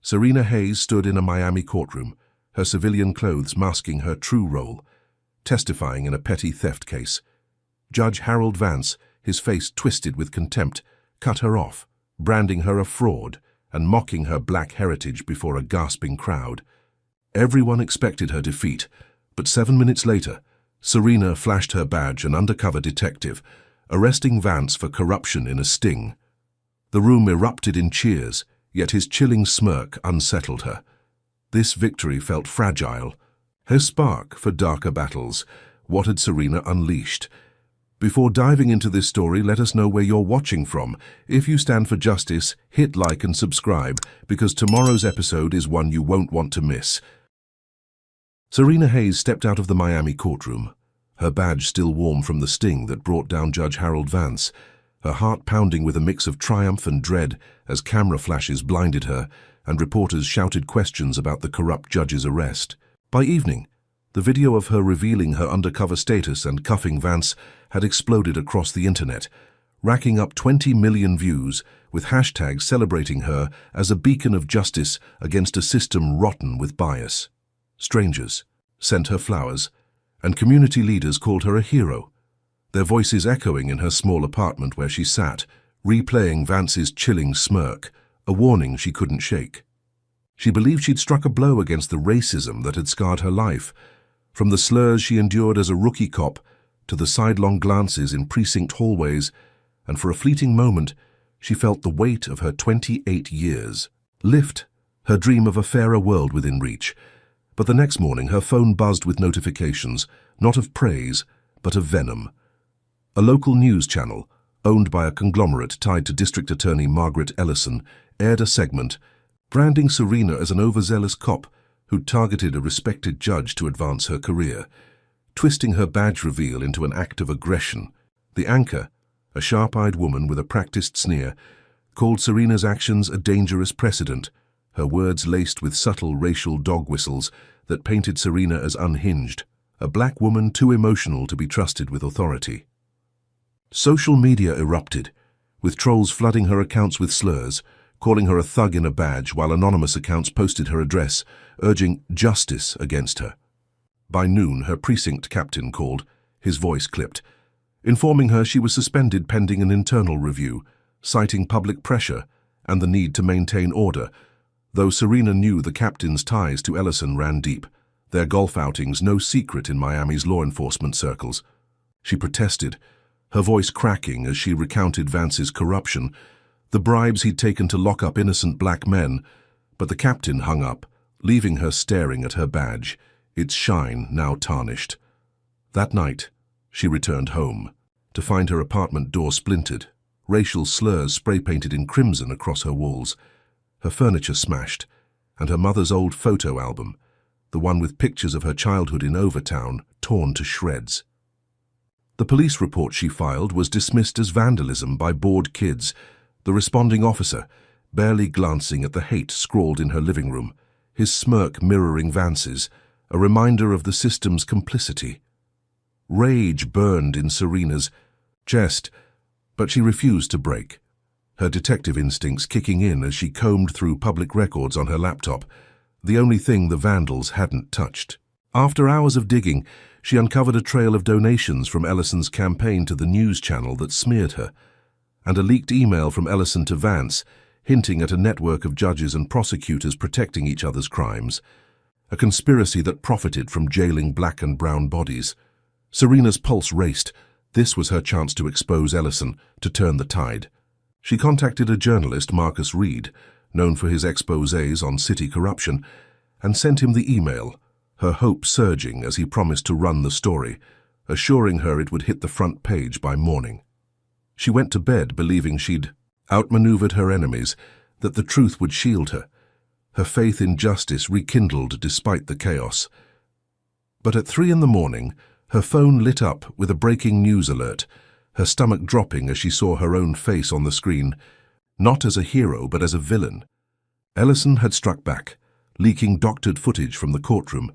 Serena Hayes stood in a Miami courtroom, her civilian clothes masking her true role, testifying in a petty theft case. Judge Harold Vance, his face twisted with contempt, cut her off, branding her a fraud and mocking her black heritage before a gasping crowd. Everyone expected her defeat, but 7 minutes later, Serena flashed her badge, an undercover detective, arresting Vance for corruption in a sting. The room erupted in cheers, yet his chilling smirk unsettled her. This victory felt fragile, her spark for darker battles. What had Serena unleashed? Before diving into this story, let us know where you're watching from. If you stand for justice, hit like and subscribe, because tomorrow's episode is one you won't want to miss. Serena Hayes stepped out of the Miami courtroom, her badge still warm from the sting that brought down Judge Harold Vance, her heart pounding with a mix of triumph and dread as camera flashes blinded her and reporters shouted questions about the corrupt judge's arrest. By evening, the video of her revealing her undercover status and cuffing Vance had exploded across the internet, racking up 20 million views, with hashtags celebrating her as a beacon of justice against a system rotten with bias. Strangers sent her flowers, and community leaders called her a hero, their voices echoing in her small apartment where she sat, replaying Vance's chilling smirk, a warning she couldn't shake. She believed she'd struck a blow against the racism that had scarred her life, from the slurs she endured as a rookie cop to the sidelong glances in precinct hallways, and for a fleeting moment she felt the weight of her 28 years lift, her dream of a fairer world within reach. But the next morning her phone buzzed with notifications, not of praise, but of venom. A local news channel, owned by a conglomerate tied to District Attorney Margaret Ellison, aired a segment branding Serena as an overzealous cop who'd targeted a respected judge to advance her career, twisting her badge reveal into an act of aggression. The anchor, a sharp-eyed woman with a practiced sneer, called Serena's actions a dangerous precedent, her words laced with subtle racial dog whistles that painted Serena as unhinged, a black woman too emotional to be trusted with authority. Social media erupted, with trolls flooding her accounts with slurs, calling her a thug in a badge, while anonymous accounts posted her address, urging justice against her. By noon, her precinct captain called, his voice clipped, informing her she was suspended pending an internal review, citing public pressure and the need to maintain order, though Serena knew the captain's ties to Ellison ran deep, their golf outings no secret in Miami's law enforcement circles. She protested, her voice cracking as she recounted Vance's corruption, the bribes he'd taken to lock up innocent black men, but the captain hung up, leaving her staring at her badge, its shine now tarnished. That night, she returned home, to find her apartment door splintered, racial slurs spray-painted in crimson across her walls, her furniture smashed, and her mother's old photo album, the one with pictures of her childhood in Overtown, torn to shreds. The police report she filed was dismissed as vandalism by bored kids, the responding officer barely glancing at the hate scrawled in her living room, his smirk mirroring Vance's, a reminder of the system's complicity. Rage burned in Serena's chest, but she refused to break, her detective instincts kicking in as she combed through public records on her laptop, the only thing the vandals hadn't touched. After hours of digging, she uncovered a trail of donations from Ellison's campaign to the news channel that smeared her, and a leaked email from Ellison to Vance, hinting at a network of judges and prosecutors protecting each other's crimes, a conspiracy that profited from jailing black and brown bodies. Serena's pulse raced. This was her chance to expose Ellison, to turn the tide. She contacted a journalist, Marcus Reed, known for his exposés on city corruption, and sent him the email, her hope surging as he promised to run the story, assuring her it would hit the front page by morning. She went to bed believing she'd outmaneuvered her enemies, that the truth would shield her, her faith in justice rekindled despite the chaos. But at 3 a.m, her phone lit up with a breaking news alert, her stomach dropping as she saw her own face on the screen, not as a hero but as a villain. Ellison had struck back, leaking doctored footage from the courtroom,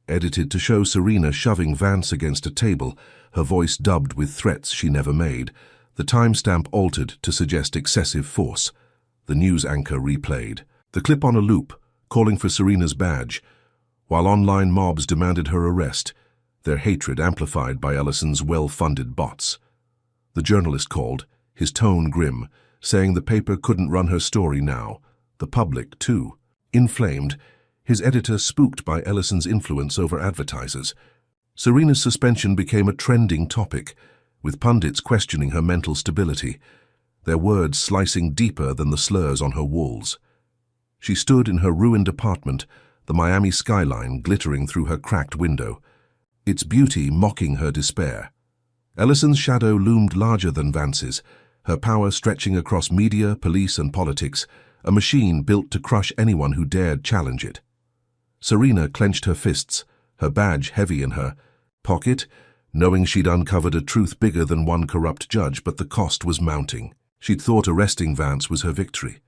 edited to show Serena shoving Vance against a table, her voice dubbed with threats she never made, the timestamp altered to suggest excessive force. The news anchor replayed. The clip on a loop, calling for Serena's badge, while online mobs demanded her arrest, their hatred amplified by Ellison's well-funded bots. The journalist called, his tone grim, saying the paper couldn't run her story now, the public too. Inflamed, his editor spooked by Ellison's influence over advertisers. Serena's suspension became a trending topic, with pundits questioning her mental stability, their words slicing deeper than the slurs on her walls. She stood in her ruined apartment, the Miami skyline glittering through her cracked window, its beauty mocking her despair. Ellison's shadow loomed larger than Vance's, her power stretching across media, police, and politics, a machine built to crush anyone who dared challenge it. Serena clenched her fists, her badge heavy in her pocket, knowing she'd uncovered a truth bigger than one corrupt judge, but the cost was mounting. She'd thought arresting Vance was her victory,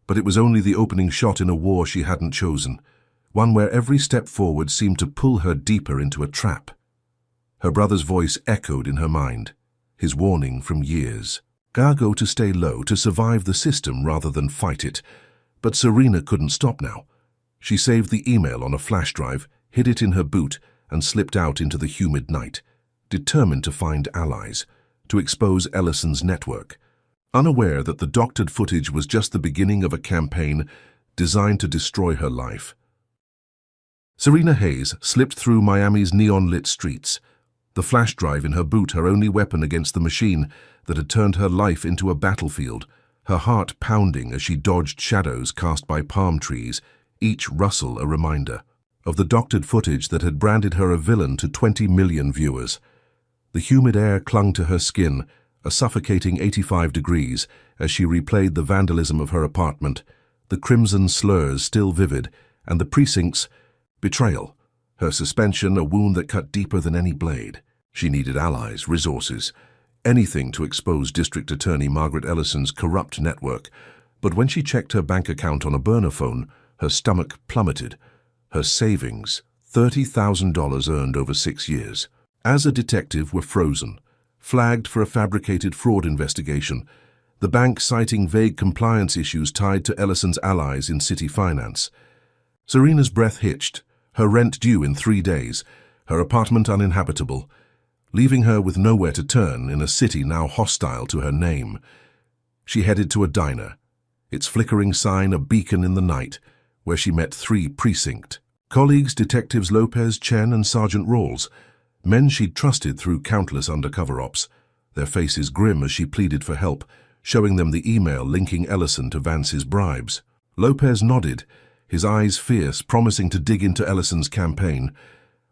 but it was only the opening shot in a war she hadn't chosen, one where every step forward seemed to pull her deeper into a trap. Her brother's voice echoed in her mind, his warning from years. Gargo to stay low, to survive the system rather than fight it. But Serena couldn't stop now. She saved the email on a flash drive, hid it in her boot, and slipped out into the humid night, determined to find allies, to expose Ellison's network, unaware that the doctored footage was just the beginning of a campaign designed to destroy her life. Serena Hayes slipped through Miami's neon-lit streets, the flash drive in her boot her only weapon against the machine that had turned her life into a battlefield, her heart pounding as she dodged shadows cast by palm trees, each rustle a reminder of the doctored footage that had branded her a villain to 20 million viewers. The humid air clung to her skin, a suffocating 85 degrees, as she replayed the vandalism of her apartment, the crimson slurs still vivid, and the precinct's betrayal, her suspension a wound that cut deeper than any blade. She needed allies, resources, anything to expose District Attorney Margaret Ellison's corrupt network. But when she checked her bank account on a burner phone, her stomach plummeted. Her savings, $30,000 earned over 6 years, as a detective, were frozen, flagged for a fabricated fraud investigation, the bank citing vague compliance issues tied to Ellison's allies in city finance. Serena's breath hitched, her rent due in 3 days, her apartment uninhabitable, leaving her with nowhere to turn in a city now hostile to her name. She headed to a diner, its flickering sign a beacon in the night, where she met 3 precinct colleagues, Detectives Lopez, Chen, and Sergeant Rawls, men she'd trusted through countless undercover ops, their faces grim as she pleaded for help, showing them the email linking Ellison to Vance's bribes. Lopez nodded, his eyes fierce, promising to dig into Ellison's campaign,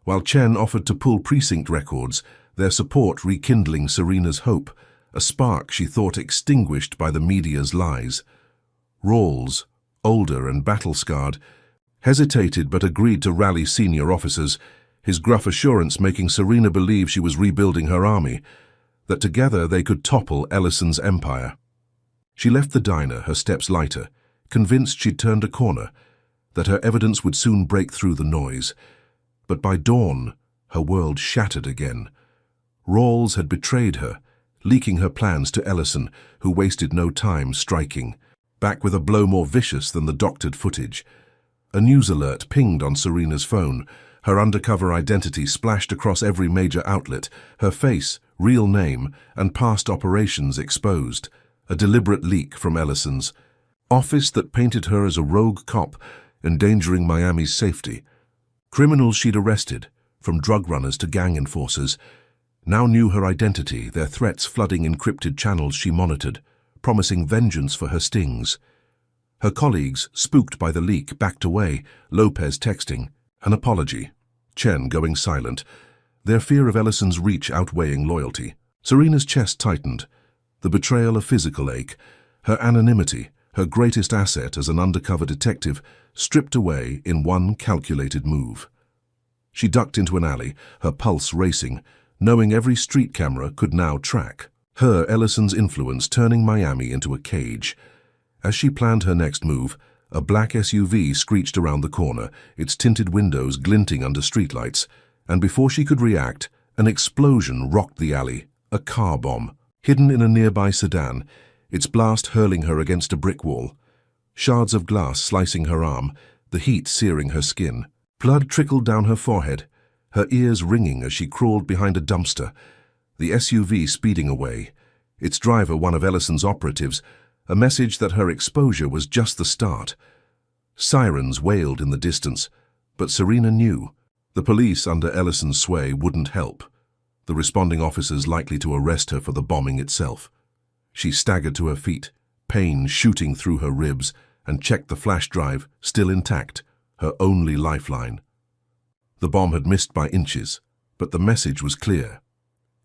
while Chen offered to pull precinct records, their support rekindling Serena's hope, a spark she thought extinguished by the media's lies. Rawls, older and battle-scarred, hesitated but agreed to rally senior officers, his gruff assurance making Serena believe she was rebuilding her army, that together they could topple Ellison's empire. She left the diner, her steps lighter, convinced she'd turned a corner, that her evidence would soon break through the noise. But by dawn, her world shattered again. Rawls had betrayed her, leaking her plans to Ellison, who wasted no time striking, back with a blow more vicious than the doctored footage. A news alert pinged on Serena's phone, her undercover identity splashed across every major outlet, her face, real name, and past operations exposed, a deliberate leak from Ellison's office that painted her as a rogue cop, endangering Miami's safety. Criminals she'd arrested, from drug runners to gang enforcers, now knew her identity, their threats flooding encrypted channels she monitored, promising vengeance for her stings. Her colleagues, spooked by the leak, backed away, Lopez texting an apology, Chen going silent, their fear of Ellison's reach outweighing loyalty. Serena's chest tightened, the betrayal a physical ache, her anonymity, her greatest asset as an undercover detective, stripped away in one calculated move. She ducked into an alley, her pulse racing, knowing every street camera could now track her, Ellison's influence turning Miami into a cage. As she planned her next move, a black SUV screeched around the corner, its tinted windows glinting under streetlights, and before she could react, an explosion rocked the alley, a car bomb, hidden in a nearby sedan, its blast hurling her against a brick wall. shards of glass slicing her arm, the heat searing her skin. Blood trickled down her forehead, her ears ringing as she crawled behind a dumpster, the SUV speeding away, its driver one of Ellison's operatives, a message that her exposure was just the start. Sirens wailed in the distance, but Serena knew the police under Ellison's sway wouldn't help, the responding officers likely to arrest her for the bombing itself. She staggered to her feet, pain shooting through her ribs, and checked the flash drive, still intact, her only lifeline. The bomb had missed by inches, but the message was clear.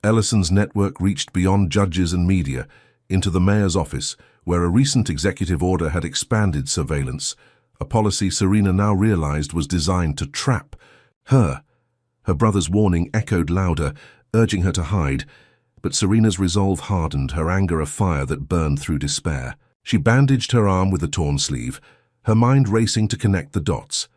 Ellison's network reached beyond judges and media, into the mayor's office, where a recent executive order had expanded surveillance, a policy Serena now realized was designed to trap her. Her brother's warning echoed louder, urging her to hide, but Serena's resolve hardened, her anger a fire that burned through despair. She bandaged her arm with a torn sleeve, her mind racing to connect the dots.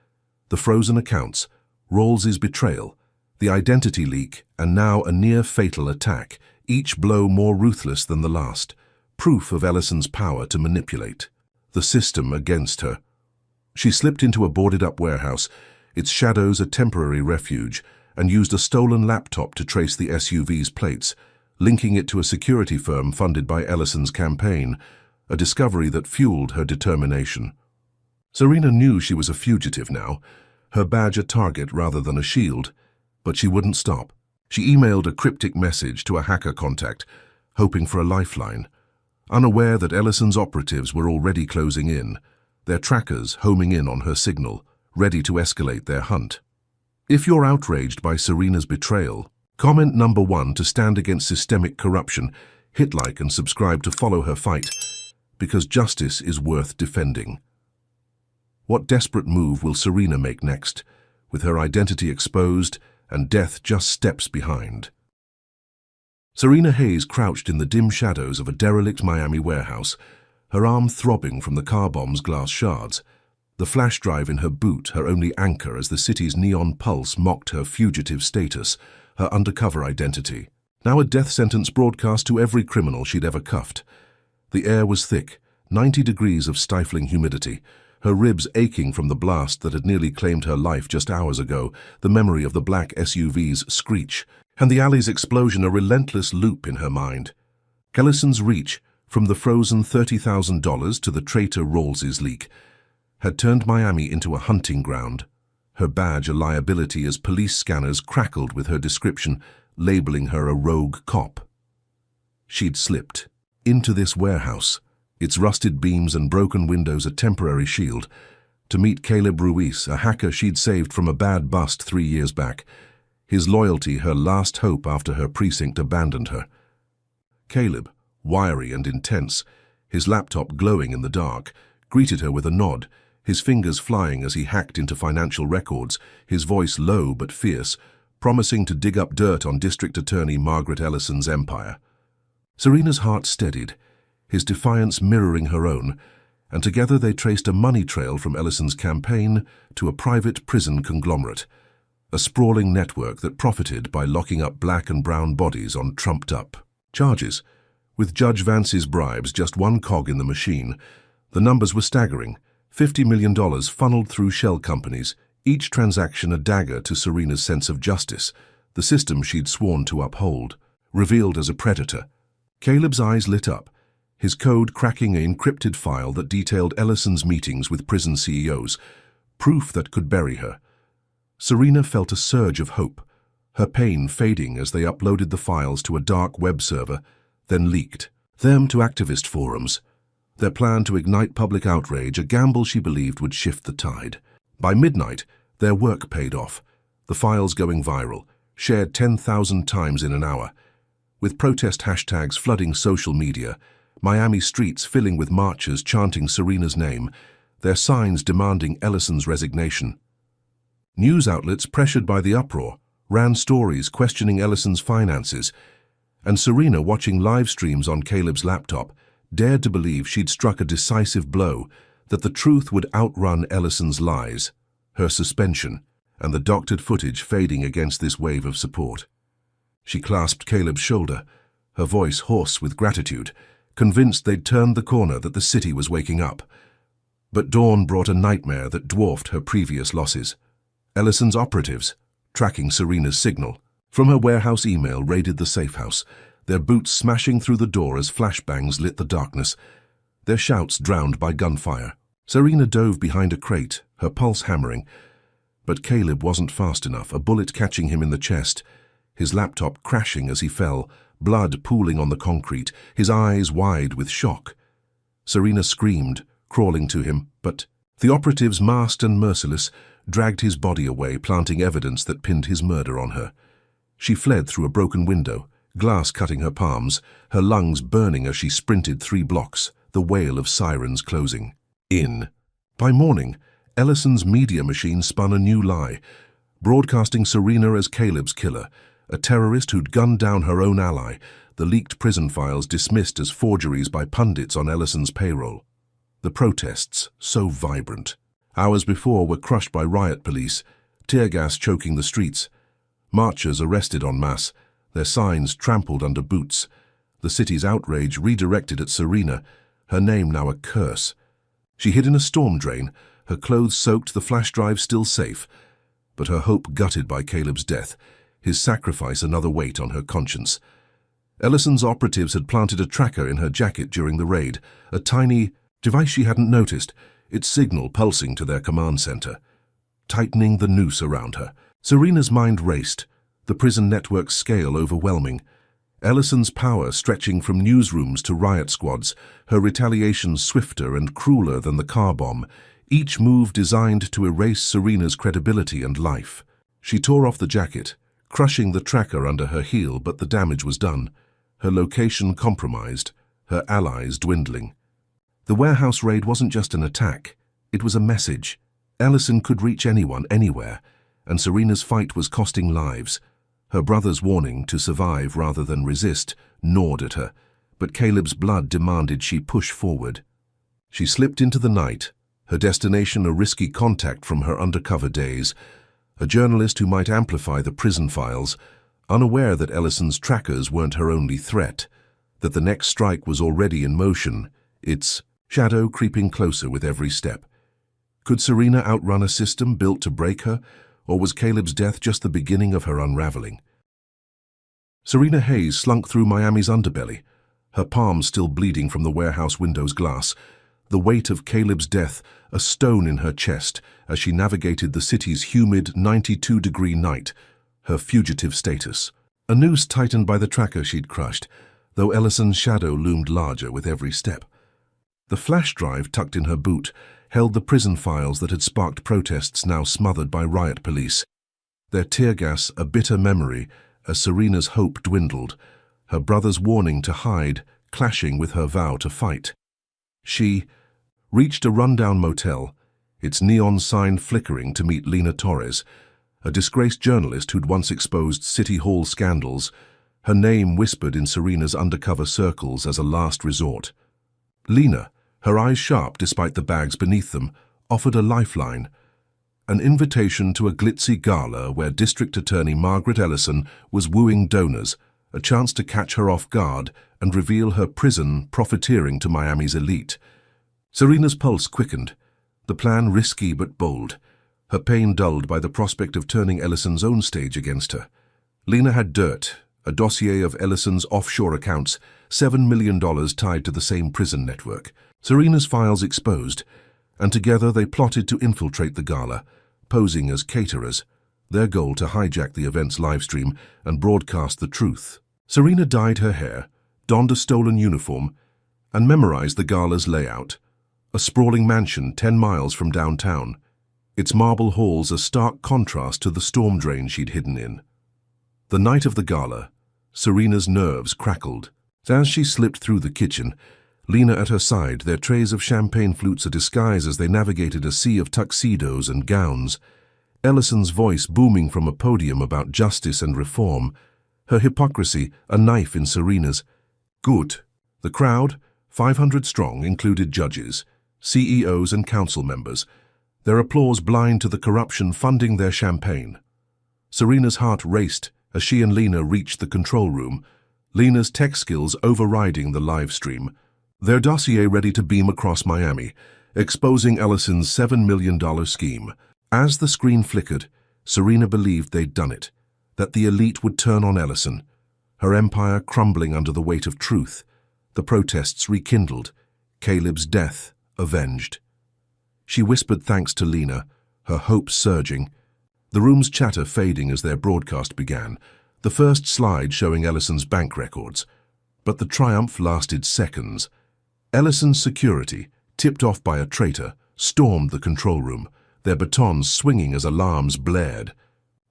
The frozen accounts, Rawls's betrayal, the identity leak, and now a near-fatal attack, each blow more ruthless than the last, proof of Ellison's power to manipulate. The system against her. She slipped into a boarded-up warehouse, its shadows a temporary refuge, and used a stolen laptop to trace the SUV's plates, linking it to a security firm funded by Ellison's campaign, a discovery that fueled her determination. Serena knew she was a fugitive now, her badge a target rather than a shield, but she wouldn't stop. She emailed a cryptic message to a hacker contact, hoping for a lifeline, unaware that Ellison's operatives were already closing in, their trackers homing in on her signal, ready to escalate their hunt. If you're outraged by Serena's betrayal, comment number 1 to stand against systemic corruption, hit like and subscribe to follow her fight, because justice is worth defending. What desperate move will Serena make next, with her identity exposed and death just steps behind? Serena Hayes crouched in the dim shadows of a derelict Miami warehouse, her arm throbbing from the car bomb's glass shards, the flash drive in her boot her only anchor as the city's neon pulse mocked her fugitive status, her undercover identity. Now a death sentence broadcast to every criminal she'd ever cuffed. The air was thick, 90 degrees of stifling humidity, her ribs aching from the blast that had nearly claimed her life just hours ago, the memory of the black SUV's screech, and the alley's explosion a relentless loop in her mind. Ellison's reach, from the frozen $30,000 to the traitor Rawls's leak, had turned Miami into a hunting ground, her badge a liability as police scanners crackled with her description, labeling her a rogue cop. She'd slipped into this warehouse, its rusted beams and broken windows a temporary shield, to meet Caleb Ruiz, a hacker she'd saved from a bad bust 3 years back, his loyalty her last hope after her precinct abandoned her. Caleb, wiry and intense, his laptop glowing in the dark, greeted her with a nod, his fingers flying as he hacked into financial records, his voice low but fierce, promising to dig up dirt on District Attorney Margaret Ellison's empire. Serena's heart steadied, his defiance mirroring her own, and together they traced a money trail from Ellison's campaign to a private prison conglomerate, a sprawling network that profited by locking up black and brown bodies on trumped-up charges. With Judge Vance's bribes just one cog in the machine, the numbers were staggering, $50 million funneled through shell companies, each transaction a dagger to Serena's sense of justice, the system she'd sworn to uphold. Revealed as a predator, Caleb's eyes lit up, his code cracking an encrypted file that detailed Ellison's meetings with prison CEOs, proof that could bury her. Serena felt a surge of hope, her pain fading as they uploaded the files to a dark web server, then leaked them to activist forums. Their plan to ignite public outrage, a gamble she believed would shift the tide. By midnight, their work paid off, the files going viral, shared 10,000 times in an hour. With protest hashtags flooding social media, Miami streets filling with marchers chanting Serena's name, their signs demanding Ellison's resignation. News outlets, pressured by the uproar, ran stories questioning Ellison's finances, and Serena, watching live streams on Caleb's laptop, dared to believe she'd struck a decisive blow, that the truth would outrun Ellison's lies, her suspension, and the doctored footage fading against this wave of support. She clasped Caleb's shoulder, her voice hoarse with gratitude, convinced they'd turned the corner, that the city was waking up. But dawn brought a nightmare that dwarfed her previous losses. Ellison's operatives, tracking Serena's signal, from her warehouse email raided the safe house, their boots smashing through the door as flashbangs lit the darkness, their shouts drowned by gunfire. Serena dove behind a crate, her pulse hammering. But Caleb wasn't fast enough, a bullet catching him in the chest, his laptop crashing as he fell, blood pooling on the concrete, his eyes wide with shock. Serena screamed, crawling to him, but the operatives, masked and merciless, dragged his body away, planting evidence that pinned his murder on her. She fled through a broken window, glass cutting her palms, her lungs burning as she sprinted 3 blocks, the wail of sirens closing in. By morning, Ellison's media machine spun a new lie, broadcasting Serena as Caleb's killer, a terrorist who'd gunned down her own ally, the leaked prison files dismissed as forgeries by pundits on Ellison's payroll. The protests, so vibrant, hours before were crushed by riot police, tear gas choking the streets, marchers arrested en masse, their signs trampled under boots, the city's outrage redirected at Serena, her name now a curse. She hid in a storm drain, her clothes soaked, the flash drive still safe, but her hope gutted by Caleb's death, his sacrifice another weight on her conscience. Ellison's operatives had planted a tracker in her jacket during the raid, a tiny device she hadn't noticed, its signal pulsing to their command center, tightening the noose around her. Serena's mind raced, the prison network's scale overwhelming. Ellison's power stretching from newsrooms to riot squads, her retaliation swifter and crueler than the car bomb, each move designed to erase Serena's credibility and life. She tore off the jacket, crushing the tracker under her heel, but the damage was done, her location compromised, her allies dwindling. The warehouse raid wasn't just an attack, it was a message. Ellison could reach anyone, anywhere, and Serena's fight was costing lives. Her brother's warning to survive rather than resist gnawed at her, but Caleb's blood demanded she push forward. She slipped into the night, her destination a risky contact from her undercover days, a journalist who might amplify the prison files, unaware that Ellison's trackers weren't her only threat, that the next strike was already in motion, its shadow creeping closer with every step. Could Serena outrun a system built to break her, or was Caleb's death just the beginning of her unraveling? Serena Hayes slunk through Miami's underbelly, her palms still bleeding from the warehouse window's glass, the weight of Caleb's death a stone in her chest as she navigated the city's humid 92-degree night, her fugitive status. A noose tightened by the tracker she'd crushed, though Ellison's shadow loomed larger with every step. The flash drive tucked in her boot held the prison files that had sparked protests now smothered by riot police, their tear gas a bitter memory as Serena's hope dwindled, her brother's warning to hide clashing with her vow to fight. She reached a rundown motel, its neon sign flickering, to meet Lena Torres, a disgraced journalist who'd once exposed City Hall scandals, her name whispered in Serena's undercover circles as a last resort. Lena, her eyes sharp despite the bags beneath them, offered a lifeline, an invitation to a glitzy gala where District Attorney Margaret Ellison was wooing donors, a chance to catch her off guard and reveal her prison profiteering to Miami's elite. Serena's pulse quickened, the plan risky but bold, her pain dulled by the prospect of turning Ellison's own stage against her. Lena had dirt, a dossier of Ellison's offshore accounts, $7 million tied to the same prison network. Serena's files exposed, and together they plotted to infiltrate the gala, posing as caterers, their goal to hijack the event's livestream and broadcast the truth. Serena dyed her hair, donned a stolen uniform, and memorized the gala's layout, a sprawling mansion 10 miles from downtown, its marble halls a stark contrast to the storm drain she'd hidden in. The night of the gala, Serena's nerves crackled. As she slipped through the kitchen, Lena at her side, their trays of champagne flutes a disguise as they navigated a sea of tuxedos and gowns, Ellison's voice booming from a podium about justice and reform, her hypocrisy a knife in Serena's. Good. The crowd, 500 strong, included judges, CEOs and council members, their applause blind to the corruption funding their champagne. Serena's heart raced as she and Lena reached the control room, Lena's tech skills overriding the live stream, their dossier ready to beam across Miami, exposing Ellison's $7 million scheme. As the screen flickered, Serena believed they'd done it, that the elite would turn on Ellison, her empire crumbling under the weight of truth, the protests rekindled, Caleb's death avenged. She whispered thanks to Lena, her hopes surging, the room's chatter fading as their broadcast began, the first slide showing Ellison's bank records. But the triumph lasted seconds. Ellison's security, tipped off by a traitor, stormed the control room, their batons swinging as alarms blared.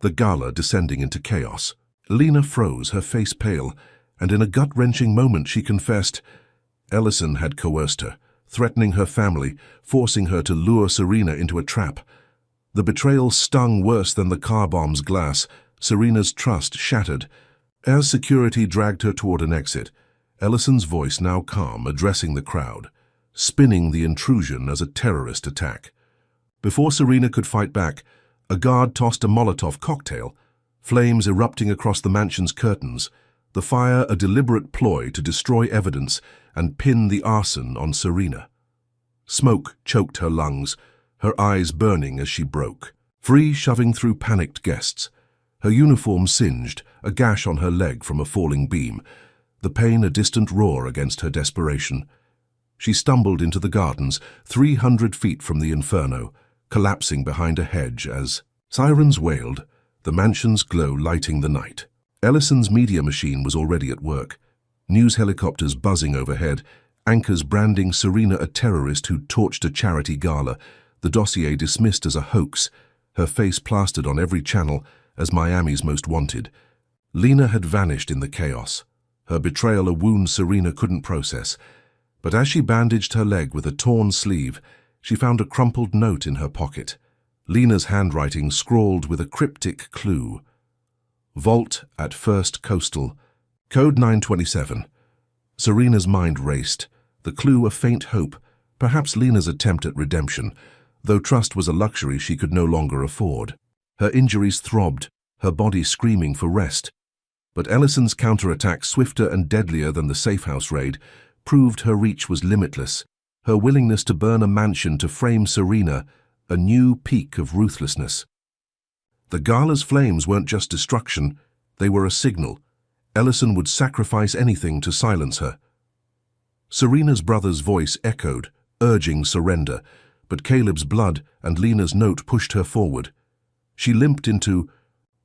The gala descending into chaos. Lena froze, her face pale, and in a gut-wrenching moment she confessed Ellison had coerced her, threatening her family, forcing her to lure Serena into a trap. The betrayal stung worse than the car bomb's glass, Serena's trust shattered. As security dragged her toward an exit, Ellison's voice now calm, addressing the crowd, spinning the intrusion as a terrorist attack. Before Serena could fight back, a guard tossed a Molotov cocktail, flames erupting across the mansion's curtains, the fire a deliberate ploy to destroy evidence and pin the arson on Serena. Smoke choked her lungs, her eyes burning as she broke, free shoving through panicked guests. Her uniform singed, a gash on her leg from a falling beam, the pain a distant roar against her desperation. She stumbled into the gardens, 300 feet from the inferno, collapsing behind a hedge as sirens wailed, the mansion's glow lighting the night. Ellison's media machine was already at work, news helicopters buzzing overhead, anchors branding Serena a terrorist who'd torched a charity gala, the dossier dismissed as a hoax, her face plastered on every channel as Miami's most wanted. Lena had vanished in the chaos, her betrayal a wound Serena couldn't process. But as she bandaged her leg with a torn sleeve, she found a crumpled note in her pocket. Lena's handwriting scrawled with a cryptic clue. Vault at First Coastal, code 927. Serena's mind raced, the clue a faint hope, perhaps Lena's attempt at redemption, though trust was a luxury she could no longer afford. Her injuries throbbed, her body screaming for rest. But Ellison's counterattack, swifter and deadlier than the safehouse raid, proved her reach was limitless, her willingness to burn a mansion to frame Serena, a new peak of ruthlessness. The gala's flames weren't just destruction, they were a signal. Ellison would sacrifice anything to silence her. Serena's brother's voice echoed, urging surrender, but Caleb's blood and Lena's note pushed her forward. She limped into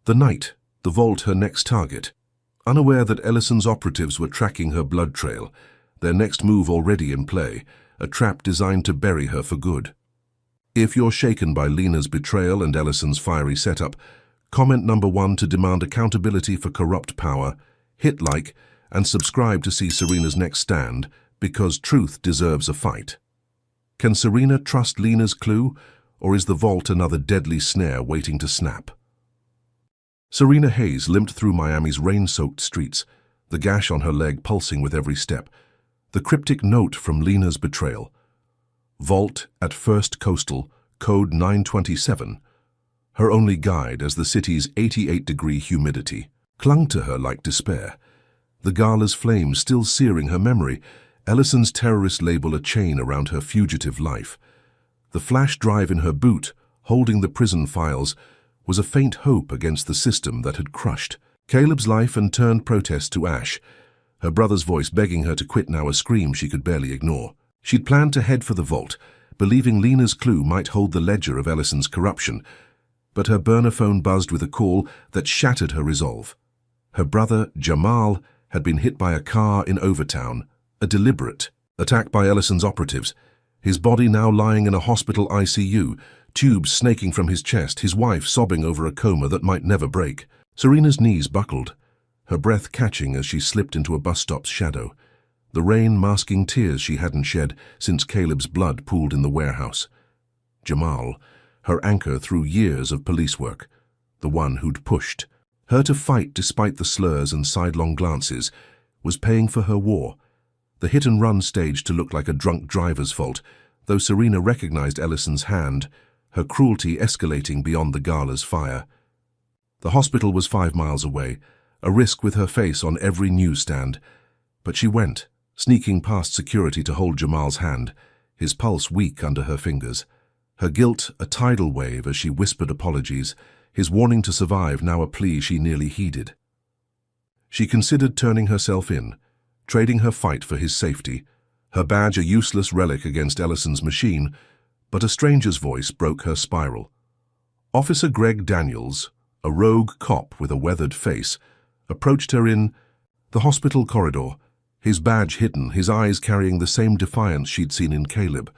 the night, the vault her next target. Unaware that Ellison's operatives were tracking her blood trail, their next move already in play, a trap designed to bury her for good. If you're shaken by Lena's betrayal and Ellison's fiery setup, comment number 1 to demand accountability for corrupt power, hit like, and subscribe to see Serena's next stand, because truth deserves a fight. Can Serena trust Lena's clue, or is the vault another deadly snare waiting to snap? Serena Hayes limped through Miami's rain-soaked streets, the gash on her leg pulsing with every step, the cryptic note from Lena's betrayal. Vault at First Coastal, code 927. Her only guide as the city's 88-degree humidity clung to her like despair. The gala's flames still searing her memory, Ellison's terrorist label a chain around her fugitive life. The flash drive in her boot, holding the prison files, was a faint hope against the system that had crushed Caleb's life and turned protest to ash, her brother's voice begging her to quit now a scream she could barely ignore. She'd planned to head for the vault, believing Lena's clue might hold the ledger of Ellison's corruption, but her burner phone buzzed with a call that shattered her resolve. Her brother, Jamal, had been hit by a car in Overtown, a deliberate attack by Ellison's operatives, his body now lying in a hospital ICU, tubes snaking from his chest, his wife sobbing over a coma that might never break. Serena's knees buckled, her breath catching as she slipped into a bus stop's shadow, the rain masking tears she hadn't shed since Caleb's blood pooled in the warehouse. Jamal, her anchor through years of police work, the one who'd pushed her to fight despite the slurs and sidelong glances, was paying for her war. The hit-and-run staged to look like a drunk driver's fault, though Serena recognized Ellison's hand, her cruelty escalating beyond the gala's fire. The hospital was 5 miles away, a risk with her face on every newsstand, but she went, sneaking past security to hold Jamal's hand, his pulse weak under her fingers. Her guilt a tidal wave as she whispered apologies, his warning to survive now a plea she nearly heeded. She considered turning herself in, trading her fight for his safety, her badge a useless relic against Ellison's machine, but a stranger's voice broke her spiral. Officer Greg Daniels, a rogue cop with a weathered face, approached her in the hospital corridor, his badge hidden, his eyes carrying the same defiance she'd seen in Caleb.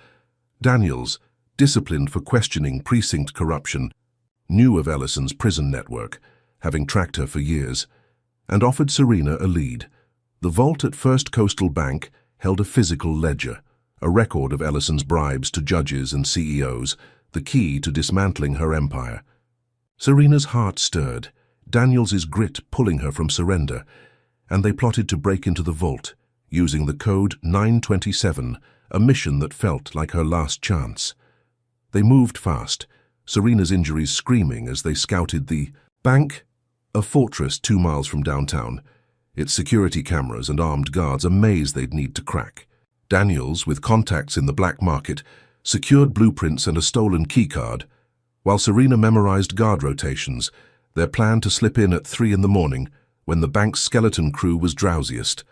Daniels, disciplined for questioning precinct corruption, knew of Ellison's prison network, having tracked her for years, and offered Serena a lead. The vault at First Coastal Bank held a physical ledger, a record of Ellison's bribes to judges and CEOs, the key to dismantling her empire. Serena's heart stirred, Daniels's grit pulling her from surrender, and they plotted to break into the vault, using the code 927, a mission that felt like her last chance. They moved fast, Serena's injuries screaming as they scouted the bank, a fortress 2 miles from downtown, its security cameras and armed guards a maze they'd need to crack. Daniels, with contacts in the black market, secured blueprints and a stolen keycard, while Serena memorized guard rotations, their plan to slip in at 3 in the morning when the bank's skeleton crew was drowsiest.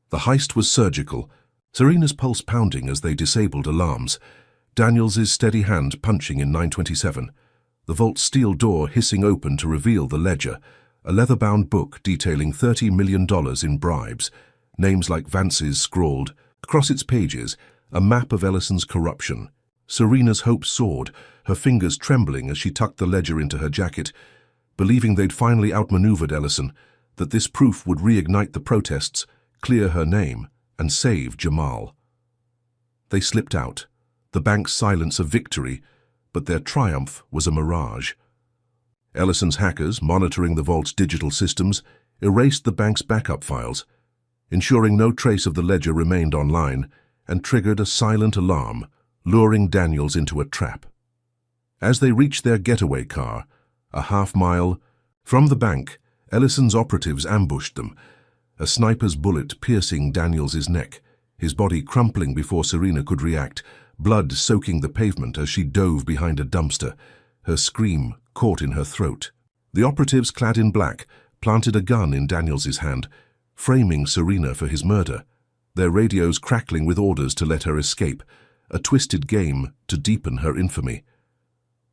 The heist was surgical, Serena's pulse pounding as they disabled alarms, Daniels's steady hand punching in 927, the vault's steel door hissing open to reveal the ledger, a leather-bound book detailing $30 million in bribes, names like Vance's scrawled. Across its pages, a map of Ellison's corruption. Serena's hope soared, her fingers trembling as she tucked the ledger into her jacket, believing they'd finally outmaneuvered Ellison, that this proof would reignite the protests, clear her name, and save Jamal. They slipped out, the bank's silence a victory, but their triumph was a mirage. Ellison's hackers, monitoring the vault's digital systems, erased the bank's backup files, ensuring no trace of the ledger remained online, and triggered a silent alarm, luring Daniels into a trap. As they reached their getaway car, a half-mile from the bank, Ellison's operatives ambushed them, a sniper's bullet piercing Daniels's neck, his body crumpling before Serena could react, blood soaking the pavement as she dove behind a dumpster, her scream caught in her throat. The operatives, clad in black, planted a gun in Daniels's hand, framing Serena for his murder, their radios crackling with orders to let her escape, a twisted game to deepen her infamy.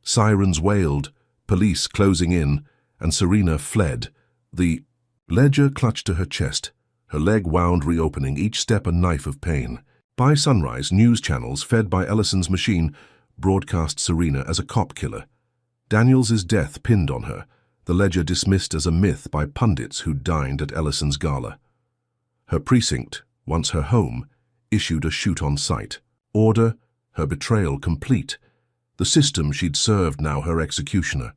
Sirens wailed, police closing in, and Serena fled. The ledger clutched to her chest, her leg wound reopening, each step a knife of pain. By sunrise, news channels fed by Ellison's machine broadcast Serena as a cop killer. Daniels's death pinned on her, the ledger dismissed as a myth by pundits who dined at Ellison's gala. Her precinct, once her home, issued a shoot-on-sight. Order, her betrayal complete. The system she'd served now her executioner.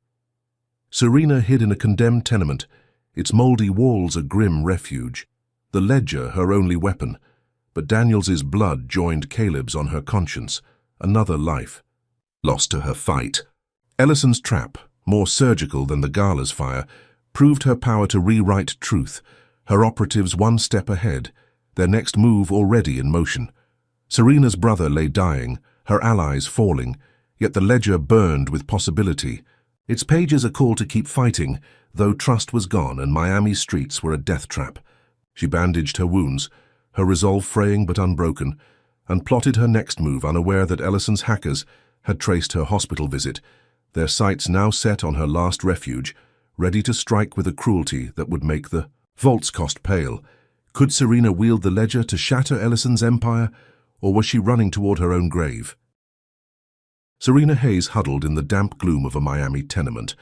Serena hid in a condemned tenement, its mouldy walls a grim refuge. The ledger her only weapon, but Daniels's blood joined Caleb's on her conscience, another life. Lost to her fight. Ellison's trap, more surgical than the gala's fire, proved her power to rewrite truth, her operatives one step ahead, their next move already in motion. Serena's brother lay dying, her allies falling, yet the ledger burned with possibility. Its pages a call to keep fighting, though trust was gone and Miami's streets were a death trap. She bandaged her wounds, her resolve fraying but unbroken, and plotted her next move, unaware that Ellison's hackers had traced her hospital visit, their sights now set on her last refuge, ready to strike with a cruelty that would make the vault's cost pale. Could Serena wield the ledger to shatter Ellison's empire, or was she running toward her own grave? Serena Hayes huddled in the damp gloom of a Miami tenement,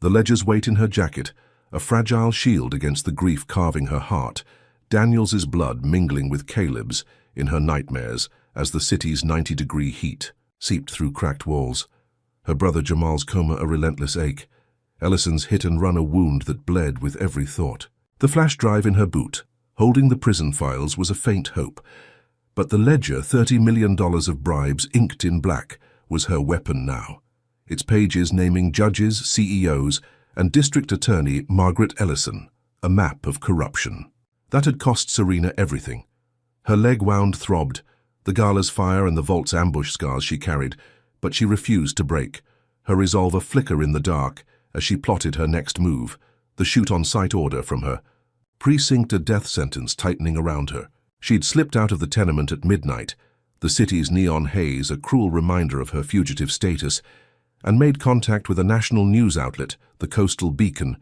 the ledger's weight in her jacket, a fragile shield against the grief carving her heart, Daniels's blood mingling with Caleb's in her nightmares as the city's 90-degree heat seeped through cracked walls. Her brother Jamal's coma a relentless ache, Ellison's hit-and-run a wound that bled with every thought. The flash drive in her boot, holding the prison files, was a faint hope, but the ledger, $30 million of bribes inked in black, was her weapon now, its pages naming judges, CEOs, and District Attorney Margaret Ellison, a map of corruption. That had cost Serena everything. Her leg wound throbbed, the gala's fire and the vault's ambush scars she carried, but she refused to break. Her resolve a flicker in the dark as she plotted her next move, the shoot-on-sight order from her precinct, a death sentence tightening around her. She'd slipped out of the tenement at midnight, the city's neon haze a cruel reminder of her fugitive status, and made contact with a national news outlet, the Coastal Beacon,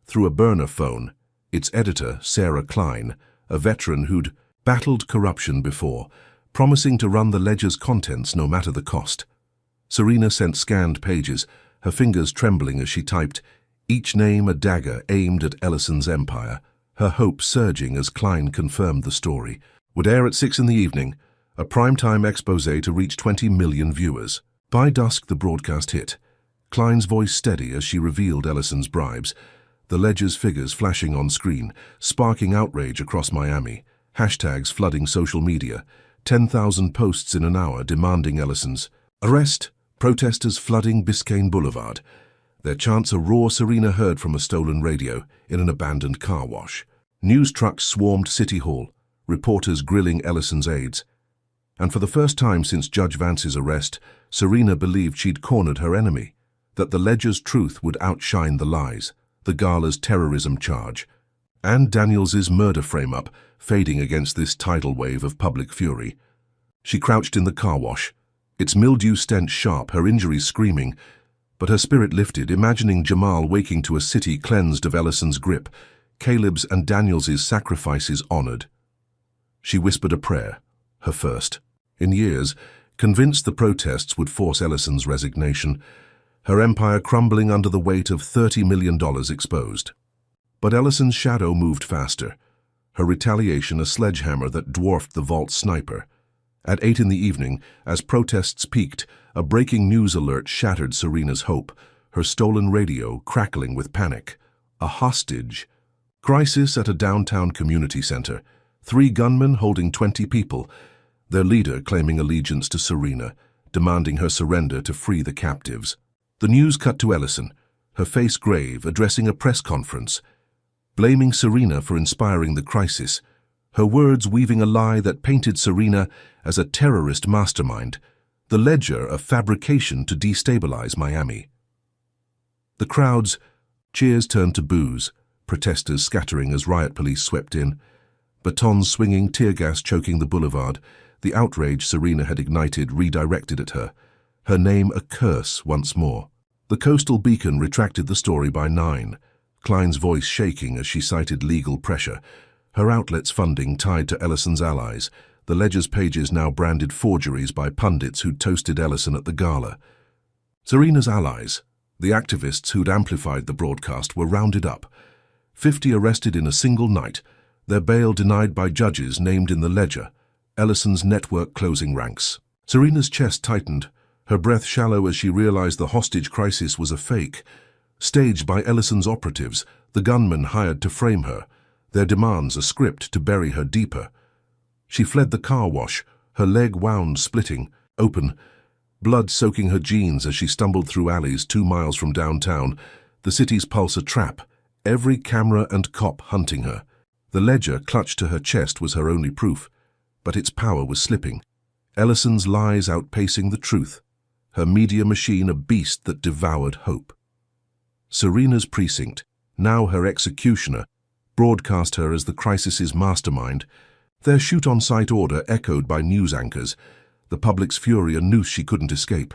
through a burner phone. Its editor, Sarah Klein, a veteran who'd battled corruption before, promising to run the Ledger's contents no matter the cost. Serena sent scanned pages, her fingers trembling as she typed, each name a dagger aimed at Ellison's empire, her hope surging as Klein confirmed the story. Would air at 6 in the evening, a primetime expose to reach 20 million viewers. By dusk, the broadcast hit, Klein's voice steady as she revealed Ellison's bribes, the Ledger's figures flashing on screen, sparking outrage across Miami, hashtags flooding social media, 10,000 posts in an hour demanding Ellison's arrest, protesters flooding Biscayne Boulevard. Their chants a roar Serena heard from a stolen radio in an abandoned car wash. News trucks swarmed City Hall, reporters grilling Ellison's aides. And for the first time since Judge Vance's arrest, Serena believed she'd cornered her enemy, that the Ledger's truth would outshine the lies, the gala's terrorism charge, and Daniels's murder frame-up fading against this tidal wave of public fury. She crouched in the car wash, its mildew stench sharp, her injuries screaming, but her spirit lifted, imagining Jamal waking to a city cleansed of Ellison's grip, Caleb's and Daniels's sacrifices honored. She whispered a prayer, her first in years, convinced the protests would force Ellison's resignation, her empire crumbling under the weight of $30 million exposed. But Ellison's shadow moved faster, her retaliation a sledgehammer that dwarfed the vault sniper. At 8 in the evening, as protests peaked, a breaking news alert shattered Serena's hope, her stolen radio crackling with panic. A hostage. Crisis at a downtown community center. 3 gunmen holding 20 people, their leader claiming allegiance to Serena, demanding her surrender to free the captives. The news cut to Ellison, her face grave, addressing a press conference, blaming Serena for inspiring the crisis, her words weaving a lie that painted Serena as a terrorist mastermind, the Ledger a fabrication to destabilize Miami. The crowd's cheers turned to boos, protesters scattering as riot police swept in, batons swinging, tear gas choking the boulevard. The outrage Serena had ignited redirected at her, her name a curse once more. The Coastal Beacon retracted the story by 9, Klein's voice shaking as she cited legal pressure, her outlet's funding tied to Ellison's allies, the Ledger's pages now branded forgeries by pundits who'd toasted Ellison at the gala. Serena's allies, the activists who'd amplified the broadcast, were rounded up. 50 arrested in a single night, their bail denied by judges named in the Ledger, Ellison's network closing ranks. Serena's chest tightened, her breath shallow as she realized the hostage crisis was a fake, staged by Ellison's operatives, the gunmen hired to frame her, their demands a script to bury her deeper. She fled the car wash, her leg wound splitting, open, blood soaking her jeans as she stumbled through alleys 2 miles from downtown, the city's pulse a trap, every camera and cop hunting her. The Ledger clutched to her chest was her only proof, but its power was slipping. Ellison's lies outpacing the truth, her media machine a beast that devoured hope. Serena's precinct, now her executioner, broadcast her as the crisis's mastermind, their shoot-on-sight order echoed by news anchors, the public's fury a noose she couldn't escape.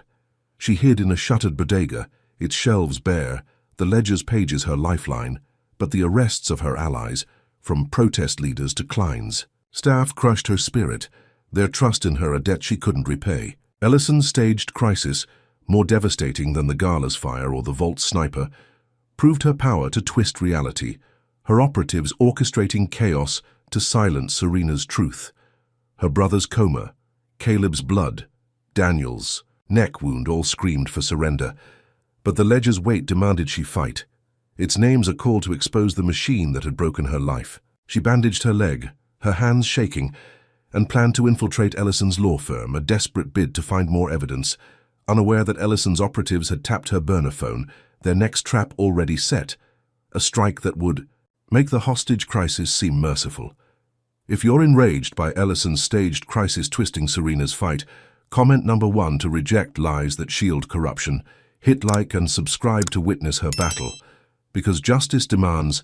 She hid in a shuttered bodega, its shelves bare, the Ledger's pages her lifeline, but the arrests of her allies, from protest leaders to Klein's staff, crushed her spirit, their trust in her a debt she couldn't repay. Ellison's staged crisis, more devastating than the gala's fire or the vault sniper, proved her power to twist reality, her operatives orchestrating chaos to silence Serena's truth. Her brother's coma, Caleb's blood, Daniel's neck wound all screamed for surrender, but the Ledger's weight demanded she fight. Its name's a call to expose the machine that had broken her life. She bandaged her leg, her hands shaking, and planned to infiltrate Ellison's law firm, a desperate bid to find more evidence, unaware that Ellison's operatives had tapped her burner phone, their next trap already set, a strike that would make the hostage crisis seem merciful. If you're enraged by Ellison's staged crisis twisting Serena's fight, comment number 1 to reject lies that shield corruption. Hit like and subscribe to witness her battle. Because justice demands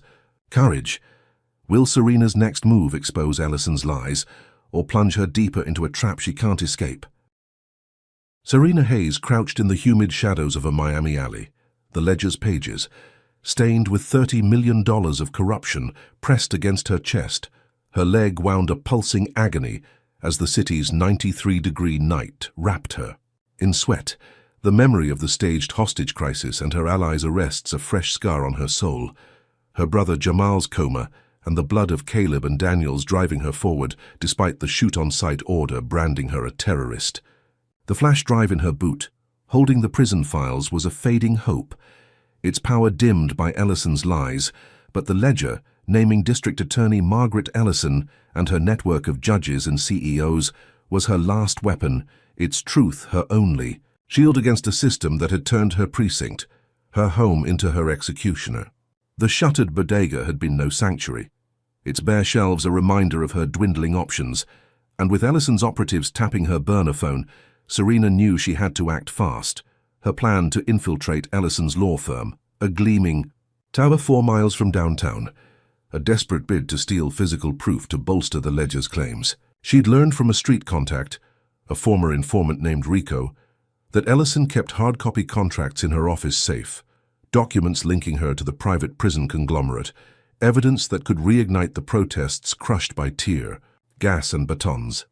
courage. Will Serena's next move expose Ellison's lies, or plunge her deeper into a trap she can't escape? Serena Hayes crouched in the humid shadows of a Miami alley, the ledger's pages, stained with $30 million of corruption pressed against her chest. Her leg wound a pulsing agony as the city's 93-degree night wrapped her. In sweat, the memory of the staged hostage crisis and her allies' arrests a fresh scar on her soul. Her brother Jamal's coma and the blood of Caleb and Daniels driving her forward despite the shoot-on-sight order branding her a terrorist. The flash drive in her boot, holding the prison files, was a fading hope. Its power dimmed by Ellison's lies, but the ledger, naming District Attorney Margaret Ellison and her network of judges and CEOs, was her last weapon, its truth her only, shield against a system that had turned her precinct, her home, into her executioner. The shuttered bodega had been no sanctuary, its bare shelves a reminder of her dwindling options, and with Ellison's operatives tapping her burner phone, Serena knew she had to act fast. Her plan to infiltrate Ellison's law firm, a gleaming tower 4 miles from downtown, a desperate bid to steal physical proof to bolster the ledger's claims. She'd learned from a street contact, a former informant named Rico, that Ellison kept hard-copy contracts in her office safe, documents linking her to the private prison conglomerate, evidence that could reignite the protests crushed by tear, gas and batons.